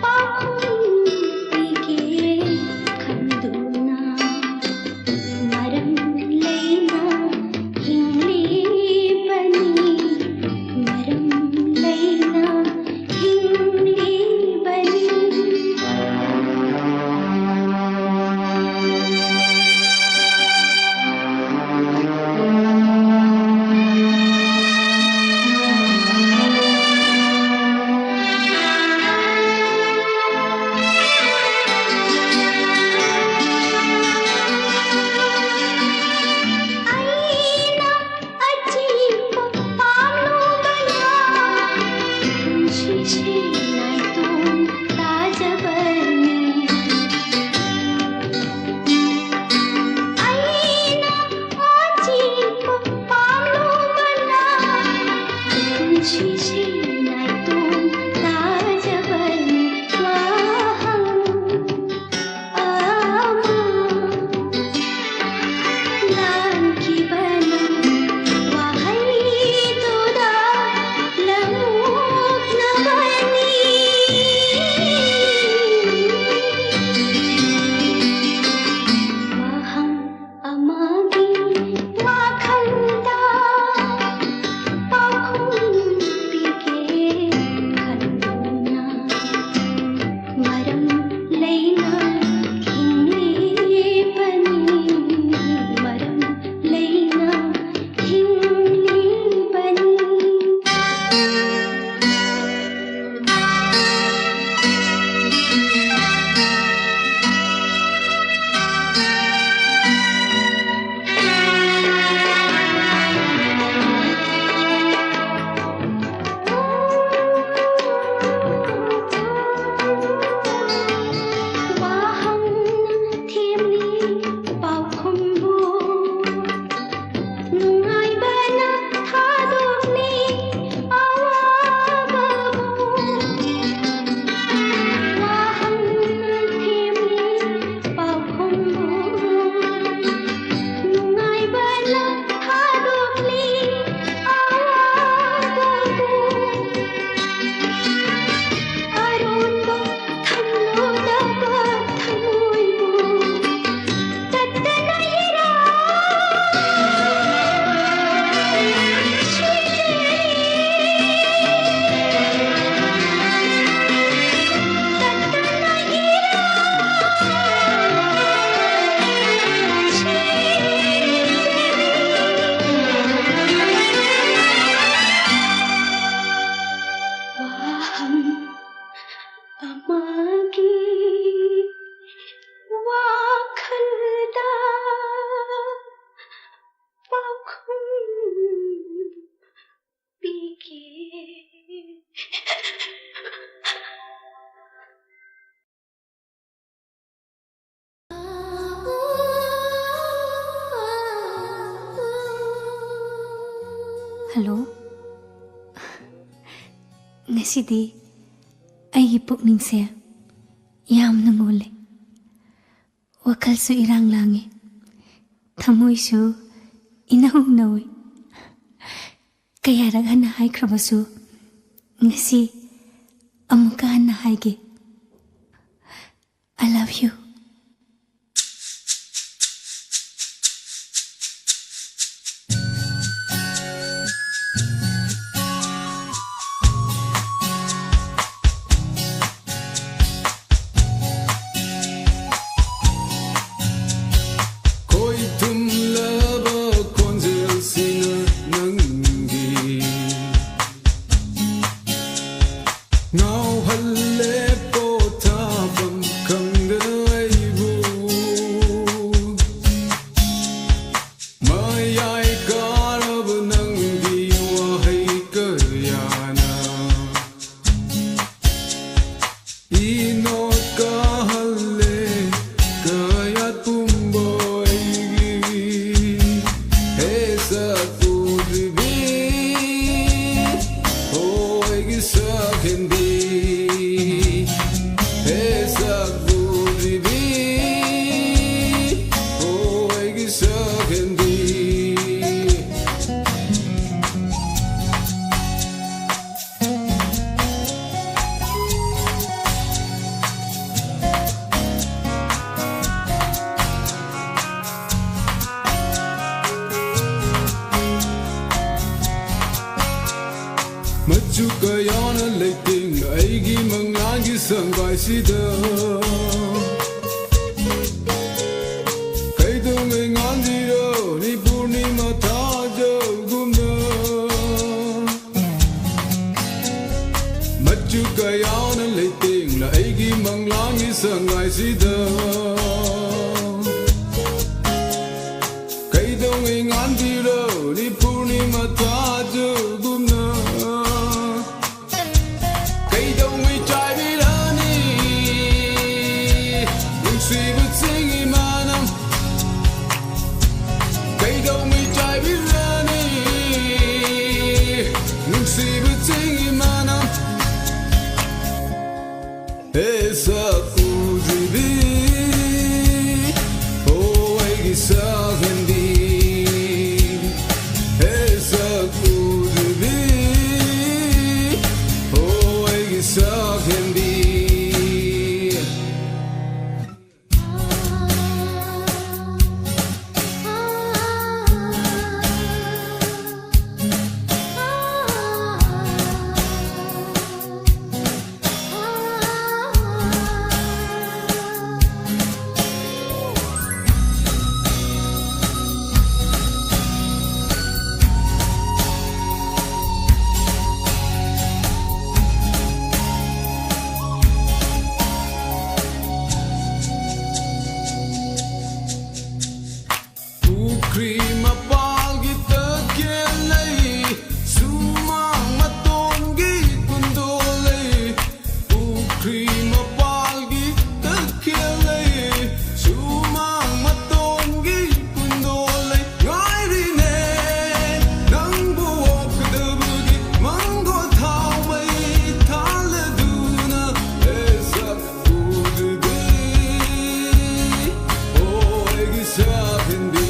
पाखुन पीके खंदुना मरम लेना हिंगली बनी मरम लेना हिंगली बनी आईना अजीब पामनु बना शीशे नाय तुम ताजा बनी आईना अजीब पामनु बना शीशे नाय तुम ताजा बनी वाहम आमा लान की बना वाहई तोदा लमुक न बनी वाहम अमागी वाखलदा पाखुन पीके खंदुना मरम लेना हिंगली बनी मरम लेना हिंगली बनी वाहम थेमली पाखुम्बो नुंगाई बना थादोकने आवागबो वाहम थेमली पाखुम्बो नुंगाई बना थादोकने आवागबो अरुणबो थम्लोदबो थमोइबो तत्तनहिरा वाहम अमागी वाखलदा पाखुन पीके hello ngasidi aigi pukningse yamna ngole wakalsu irang langi thamoisu inau nawi kaya ragana haikrabasu ngasi amuka na haige I love you. Koi tum laba konjel sina nangi Now halle po ta bam kang Machu kayana leiting aigi mangangi sangkai sida Kaidong ngan diro ni purnima thajo gumna Machu kayana leiting aigi mangangi sangkai sida Kaidong ngan diro ni purnima thajo gumna Esa kujibi, oh ay gisahendi. Esa kujibi, oh ay gisahendi. Krima palgi tekelei sumang matongi kundolei krima palgi tekelei sumang matongi kundolei ngairine nang buok debugi mango thawai thaladuna esa kudubi oi gisahendi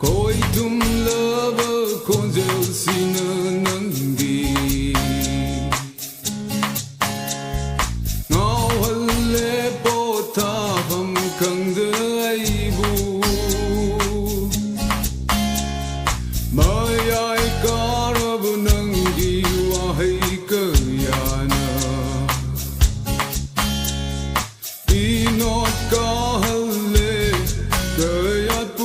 Koi tum lava konjel sina nangi Ngao halle po tha ham kang dai bu Mai ai karab nangi wahai kayana Inot ka halle kayat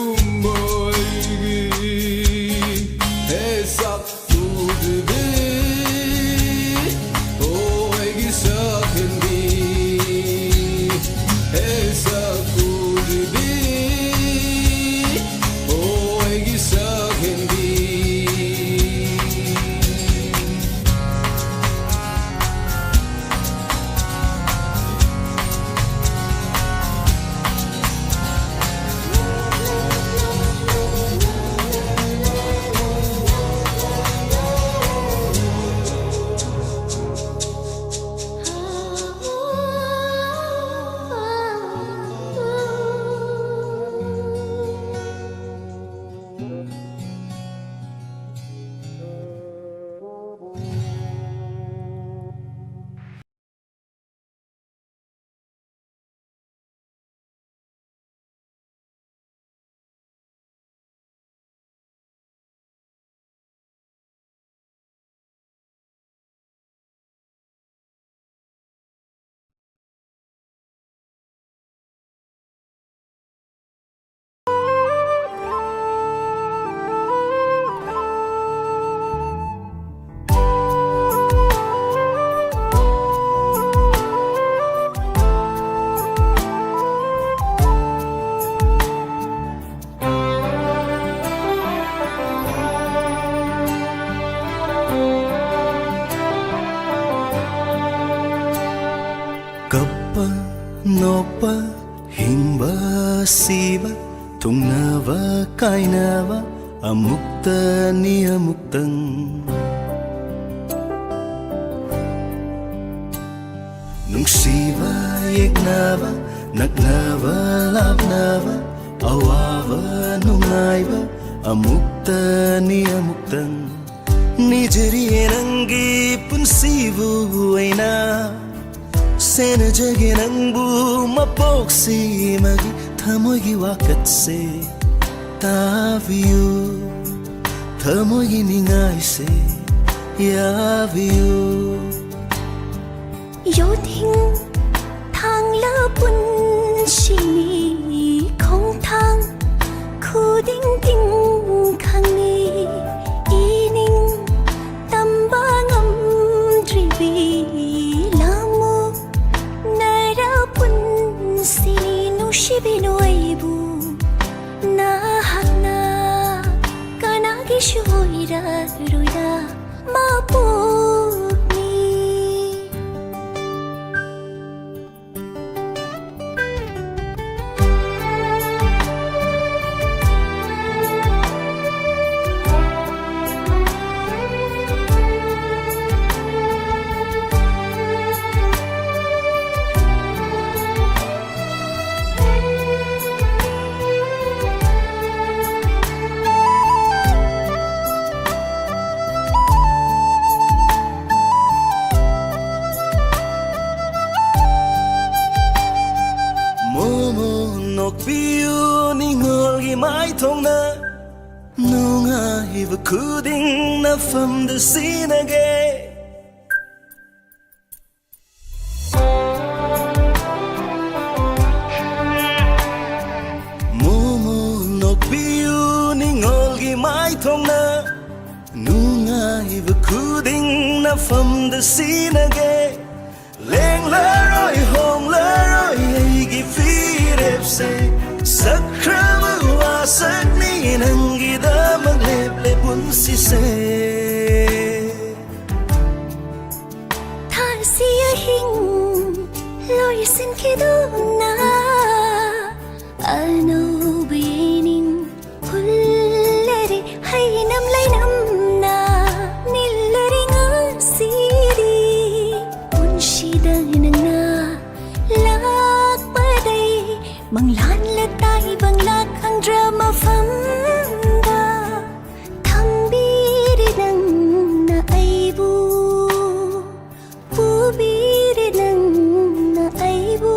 Nokpa hingba siba tungnava kainava amukta ni amuktang nungsiba yeknava naknava lapnava awava nungaiba amukta ni amuktang nijeri nangi punsibu aina ꯁꯦꯅ ꯖꯒꯦ ꯅꯪꯕꯨ ꯃꯄꯣꯛꯁꯤꯃꯒꯤ ꯊꯃꯣꯏꯒꯤ ꯋꯥꯀꯠꯁꯦ ꯇꯥꯕꯤꯌꯨ ꯊꯃꯣꯏꯒꯤ ꯅꯤꯡꯉꯥꯏꯁꯦ ꯌꯥꯕꯤꯌꯨ 요딩 당라분시니 공탕 쿠딩딩 강니 이닝 땀방음 드리비 라무 나라분시니 누시비노이부 나하나 까나기 쇼이라 로이라 마포니 Nokbiu ningolgi mai thongna nunga hiv kuding na fam de sinage Momo nokbiu ningolgi mai thongna nunga hiv kuding na fam de sinage Leng la roi hong la roi gi fi Sakrama wasak ni nangida maglep bunsi se Tarsiya hing loi sin kiduna ano bening pulleri hainam lainam na nillering asiri unshidang na lakpaday manglan latay banglak ang drama fanda thambiri nang naaibu pubiri nang naaibu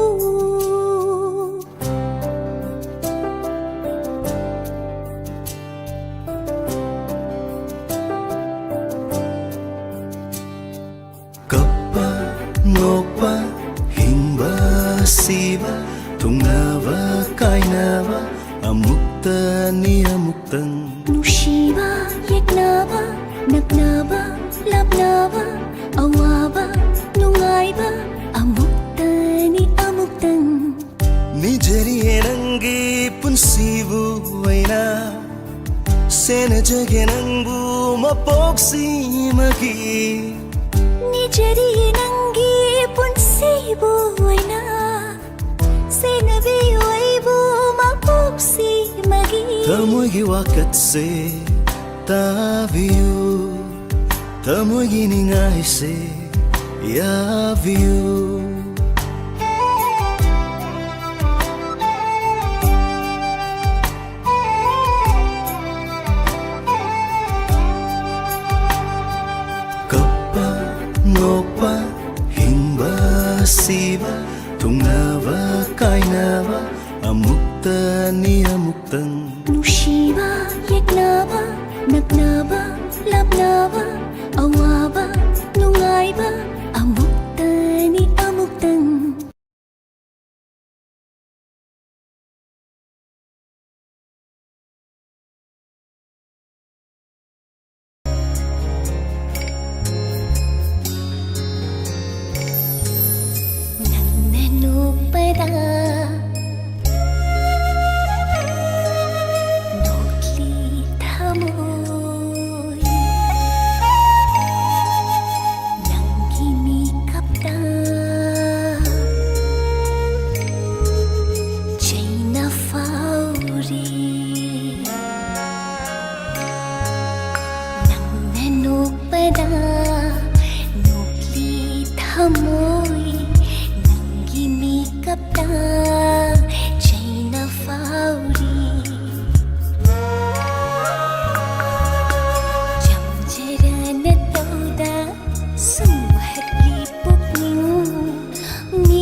Kappa ngokpa hingba siba Tungnava kainava amukta ni amuktang Nushiba yeknaba naknaba labnaba awaba nungaiba amukta ni amuktang Nijari enangi punsibu waina Sena jage nangbu mapoksi magi Nijari nangi punsibu waina Senabi waibu mapuksi magi Tamoygi wakatse taviyu Tamoygi ningaise yaviyu Kappa ngokpa hingba siba Tungnava kainava amukta ni amuktang Nushiba yeknaba naknaba labnaba awaba nungaiba amukta ni amuktang Ni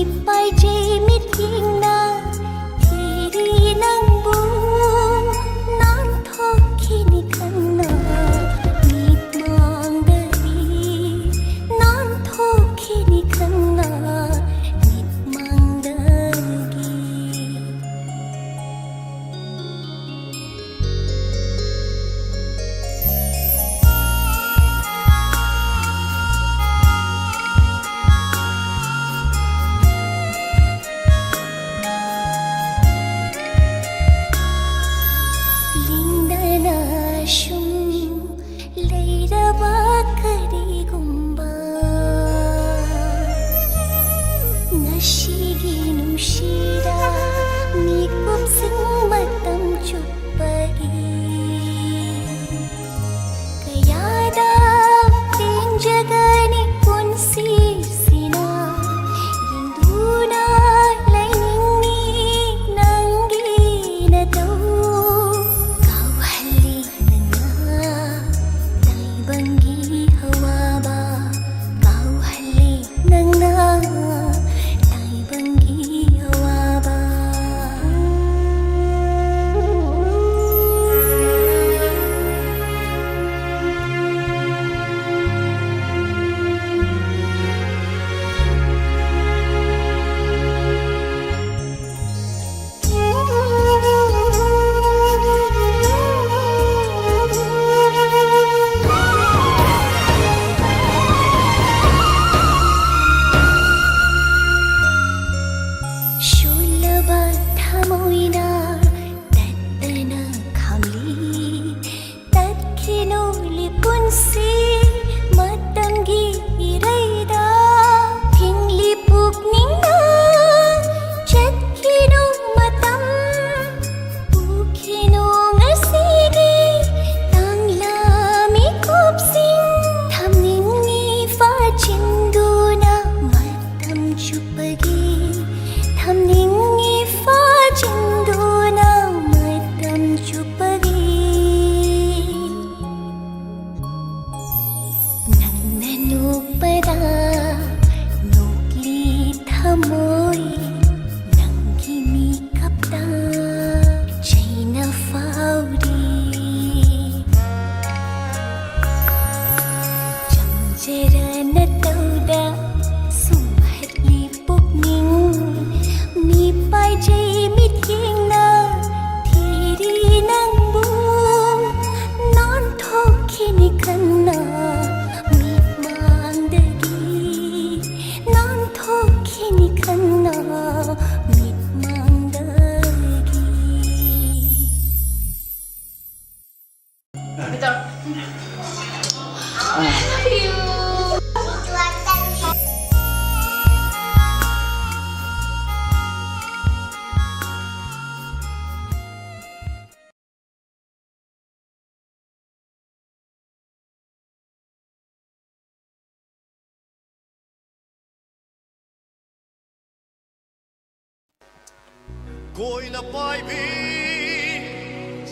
Koi na pai bi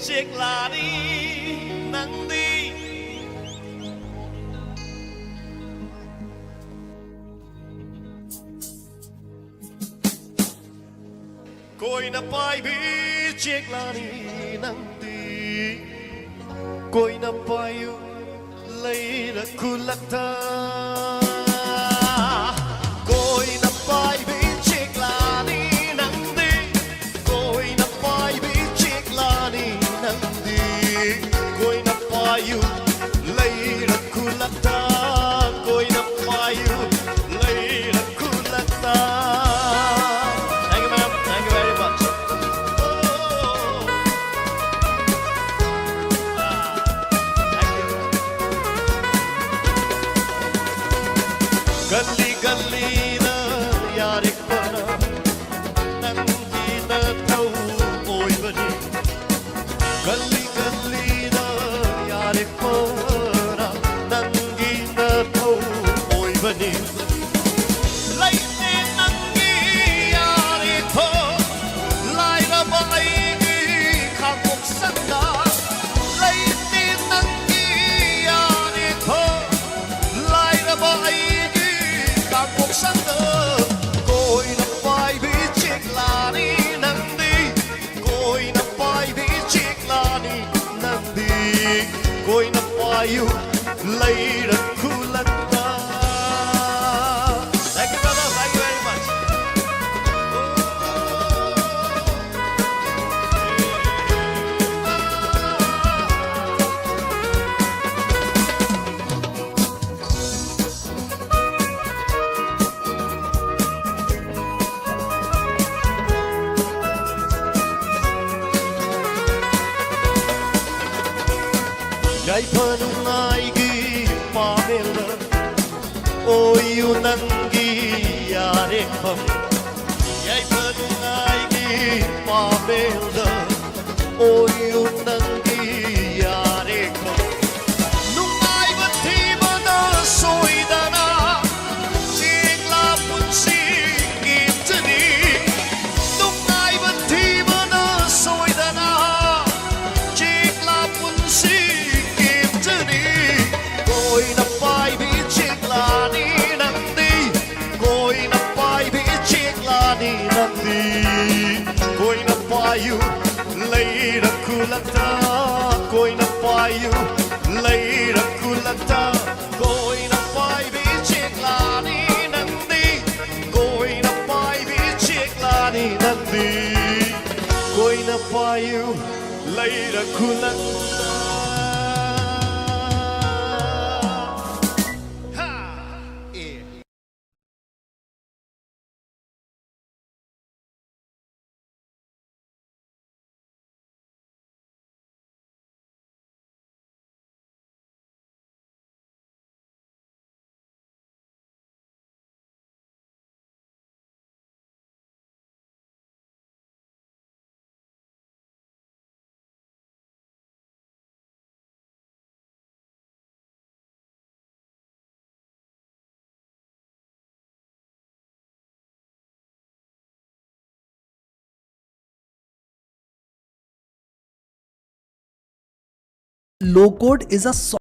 Sik lari nang di Koi na pai bi Sik lari nang di Koi na pai yu Lấy ra kulata Koi na pai bi Sik lari nang di Koi na pai bi Sik lari nang di Koi na pai yu Lấy ra kulata Koi na pai yu Lấy ra kulata Thank you ma'am, thank you very much. Gully gully na yarik pa na Nanggi na thau oi bani Gully gully na yarik pa na Nanggi na thau oi bani Lai te nanggi yarik pa Lai ra ba ai gi khang kok sang da Lai te nanggi yarik pa Lai ra ba ai Càng cuộc sống nữa Côi nằm vai bị chiếc là đi nâng đi Côi nằm vai bị chiếc là đi nâng đi Côi nằm vai yêu lấy đất khu lân ta Thank you brother, thank you very much. Gai panungai gi pamela Oyu nangi yare pam Gai panungai gi pamela Oyu nangi yare pam Nungai bati mana soidana Chingla punsi gitani Nungai bati mana soidana Chingla punsi Koi na pai bi chiếc là đi nang đi Koi na pai bi chiếc là đi nang đi Koi na pai yu lấy ra kulata Koi na pai yu lấy ra kulata Koi na pai bi chiếc là đi nang đi Koi na pai bi chiếc là đi nang đi Koi na pai yu lấy ra kulata Low code is a software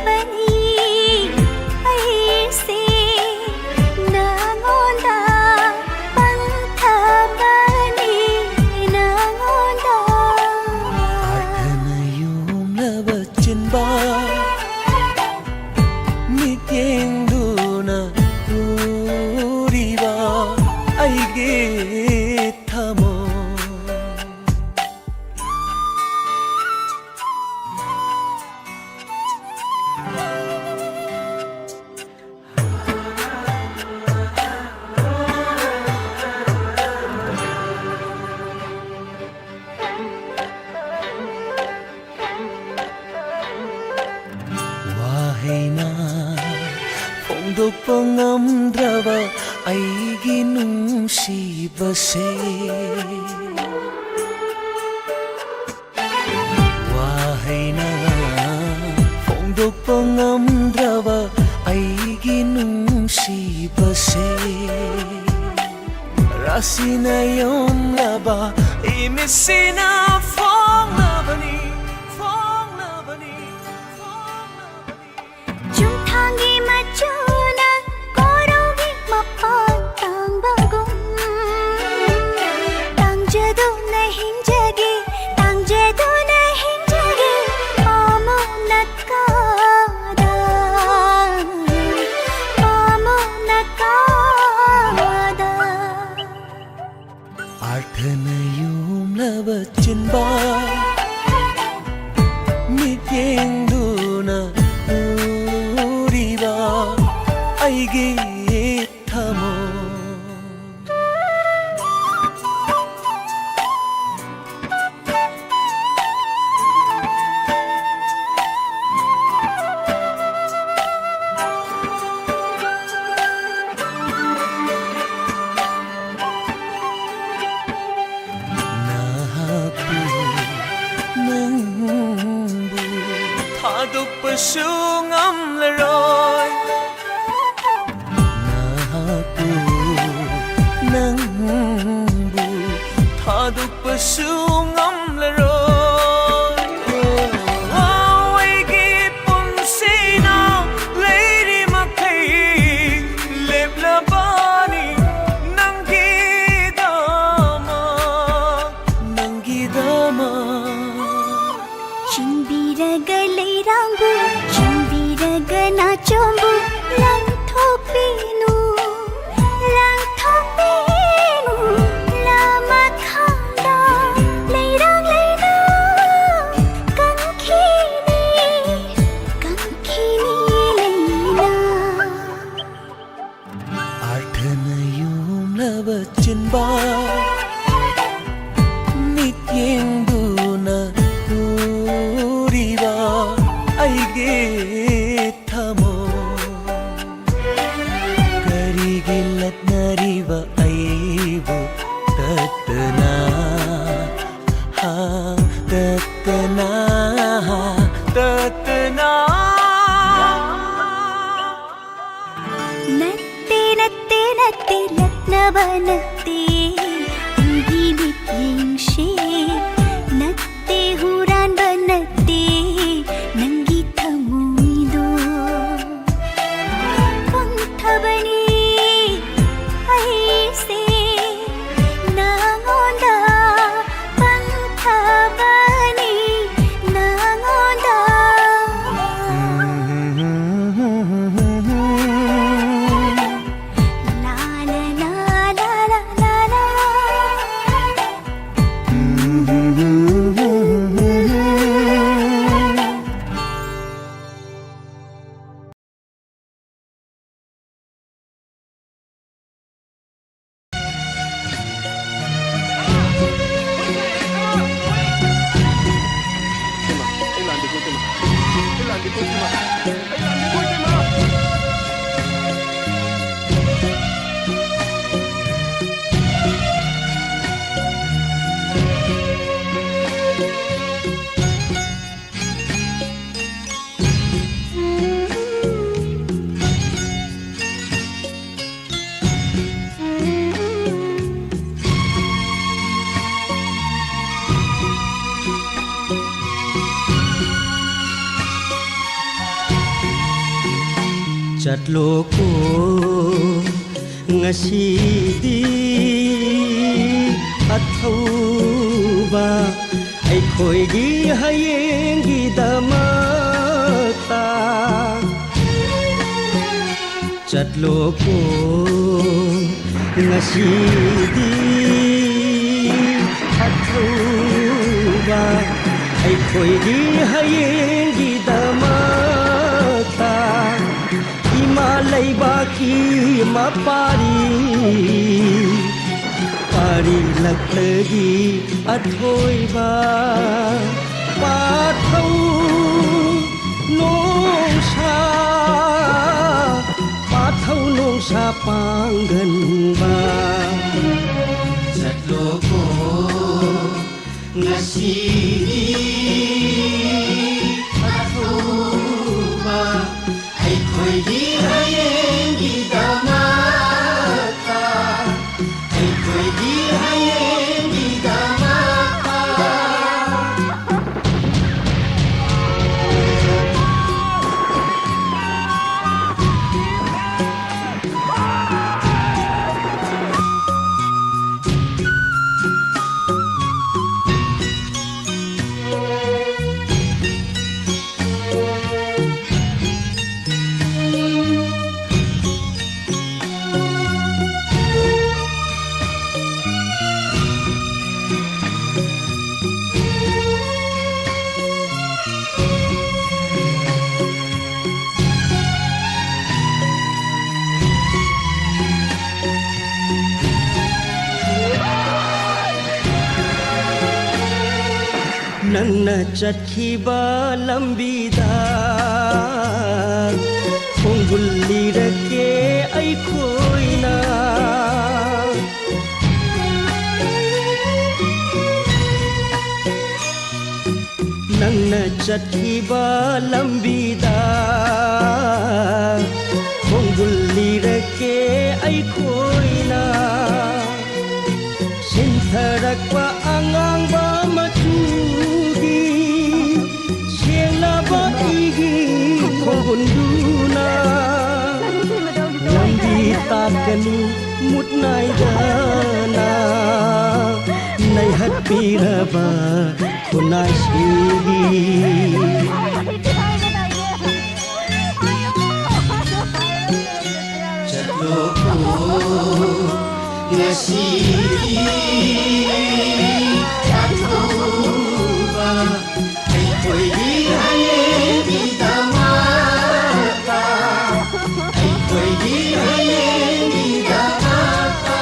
Bani, ay se, nango ꯐꯣꯡꯗꯣꯛꯄ ꯉꯝꯗ꯭ꯔꯕ ꯑꯩꯒꯤ ꯅꯨꯡꯁꯤꯕꯁꯦ ꯋꯥꯍꯩꯅ ꯐꯣꯡꯗꯣꯛꯄ ꯉꯝꯗ꯭ꯔꯕ ꯑꯩꯒꯤ ꯅꯨꯡꯁꯤꯕꯁꯦ ꯔꯥꯁꯤꯅ ꯌꯣꯝꯂꯕ 이미시나 퐁나바니 중탕이 맞추나 꼬로기 맛본 땅바공 땅제도 내 힘자기 땅제도 내 힘자기 어머나까다 어머나까다 아르테나 욤라바 찐바 미갱두나 우리바 아이게 타모 숭엄레로이 나하고 낭부 타독바 숭엄레로이 와웨기 ปุ่น시나 레이디 마케이 렙라바니 낭기다마 준비라가 레이랑부 준비라가 나좀부 랑토피누 라마칸다 레이랑 깡키니 레이나 아르테나 욤라바 찐바 미갱두나 우리바 아이게 타모 그리길랏나리바 아이부 따뜻나 하 따뜻나 따뜻나 നത്തേ നത്തേ നത്തേ ലത്നവനത്തേ ഇംഗിലിക്യംഷേ നത്തേ ഹുരാൻ ബനത്തേ നംഗി തമുയിദോ കംഥബനി ഐസേ നാങ്ങോണ്ടാ കംഥബനി നാങ്ങോണ്ടാ Chatloko ngasidi athauba ai khoigi hayengi damata Chatloko ngasidi athauba ai khoigi hayengi damata Malaybaki mapari pari laklagi athoy ba pathau no sha ꯅꯪꯅ ꯆꯠꯈꯤꯕ ꯂꯝꯕꯤꯗ ꯈꯣꯡꯒꯨꯜ ꯂꯤꯔꯛꯀꯦ ꯑꯩꯈꯣꯏꯅ ꯅꯪꯅ ꯆꯠꯈꯤꯕ ꯂꯝꯕꯤꯗ ꯈꯣꯡꯒꯨꯜ ꯂꯤꯔꯛꯀꯦ ꯑꯩꯈꯣꯏꯅ ꯁꯤꯟꯊꯔꯛꯄ ꯑꯉꯥꯡꯕ ꯃꯆꯨꯒꯤ ꯁꯦꯡꯂꯕ ꯑꯩꯒꯤ ꯈꯣꯡꯒꯨꯜꯗꯨꯅ ꯂꯝꯕꯤ ꯇꯥꯛꯀꯅꯤ ꯃꯨꯠ ꯅꯥꯏꯗꯅ ꯅꯩꯍꯠꯄꯤꯔꯕ ꯈꯨꯟꯅꯥꯏꯁꯤꯒꯤ Ngasihi Chatuba Aiko'y hayeng itamata Aiko'y hayeng itamata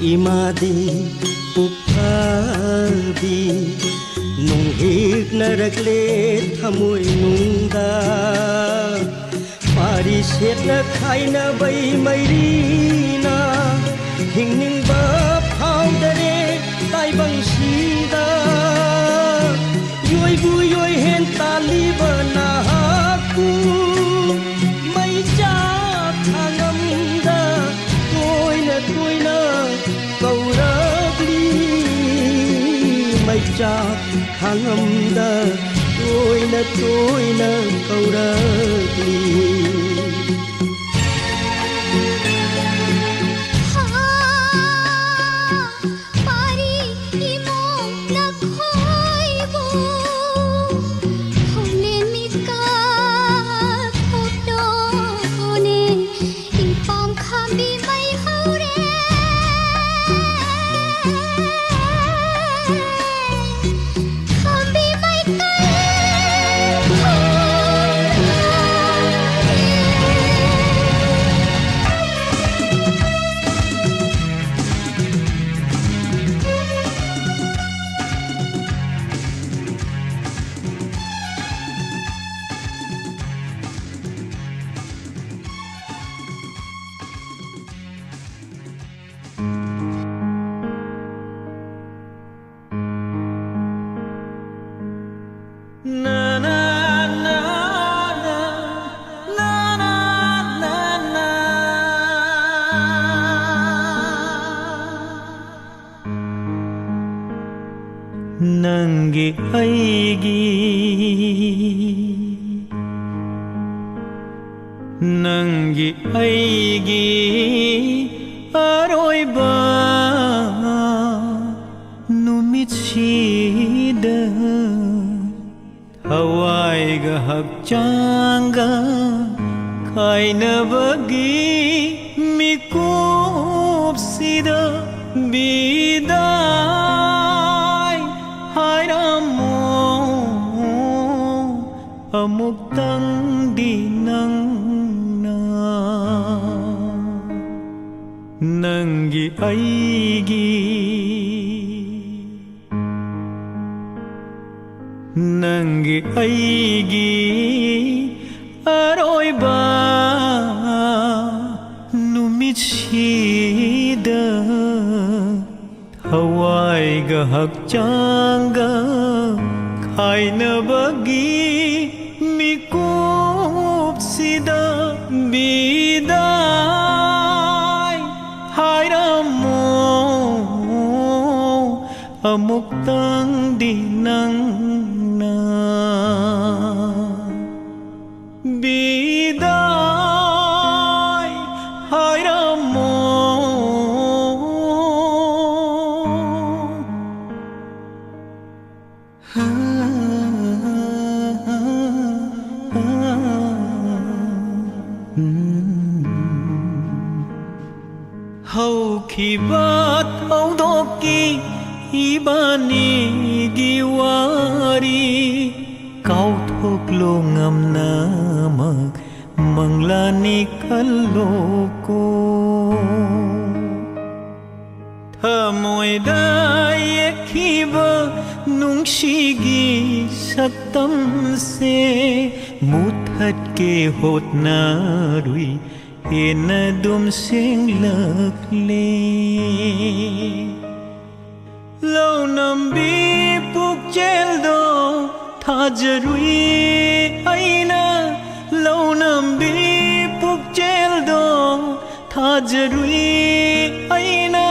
Imadi pupabi nung hik na raglit hamoy nungda parisit na kay na bay mayrina hingning ba powdere tay bang sida yoy buyoy hen taliba na haku may jak hangamda toy na Kauragli may chak hangamda toy na kauragli Nangi aigi aroiba numitsida hawaiga hakchanga kainabagi mikupsida biday hairamo amuktang dinang na nangi aigi aroiba numitsida hawaiga hakchanga kainabagi mikupsida biday hairamo amuk tang di nang na biday hai ramo hau khi bat hau doki ibani giwari kau thok lo ngam na mag manglani kaloko thamoy dai khiba nungshigi saktam se muthat ke hot na rui in dum sing lak le lâu năm bi puk chel do tha jarui aina lâu năm bi puk chel do tha jarui aina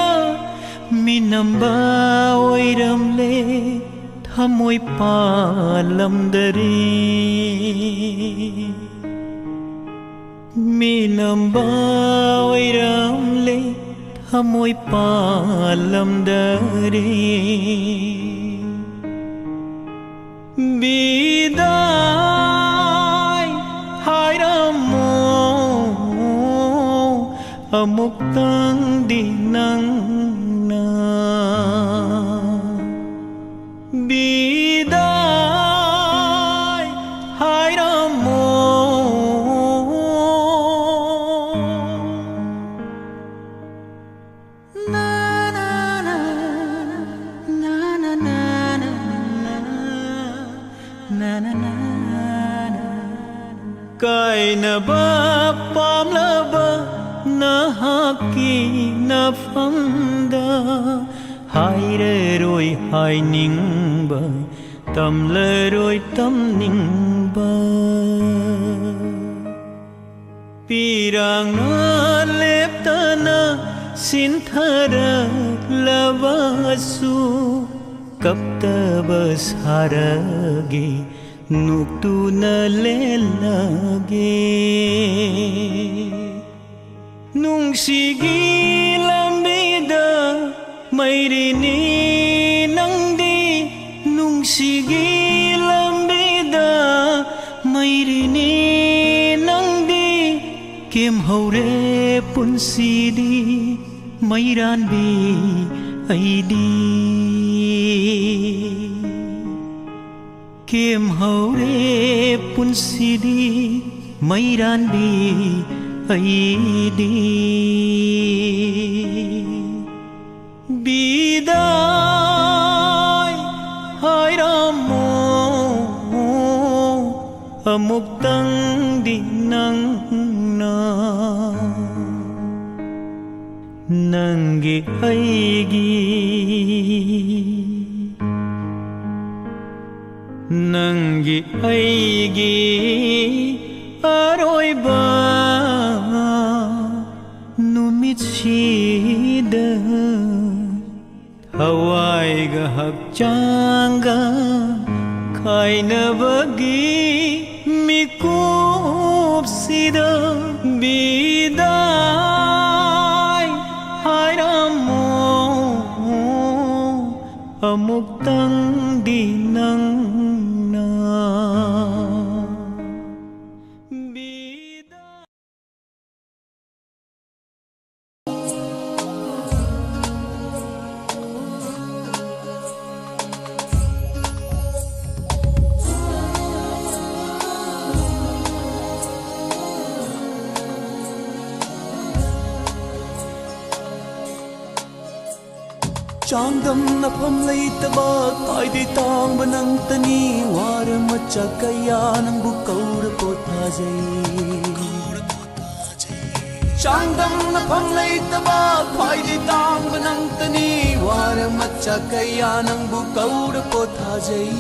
mi namba oi ram le thamoi pa lam dari mi namba oi ram le thamoi pa lam dari biday hai ramo amuk tang di nang na biday hai ramo kai na ba pam la ba na haki na famda hai re roi hai ning ba tam le roi tam ning ba pirang na lep ta na sin thara lavasu kap ta ba saragi nuktu na lelage nung sigi lambida mayrini nangdi nung sigi lambida mayrini nangdi kem haure punsidi mayran bi aidi kem haure punsidi mayran bi aidi biday hai ramo amuk tang di nang na nangi aigi nangi aigi aroiba numit sida hawai ga hakchanga kaina bagi mikup sida biday hai ramo amuk tang di nang na Chang dam na pham lei ta ba kai di tang banang tani war macha kaya nang bu kaur ko tha jai Chang dam na pham lei ta ba kai di tang banang tani war macha kaya nang bu kaur ko tha jai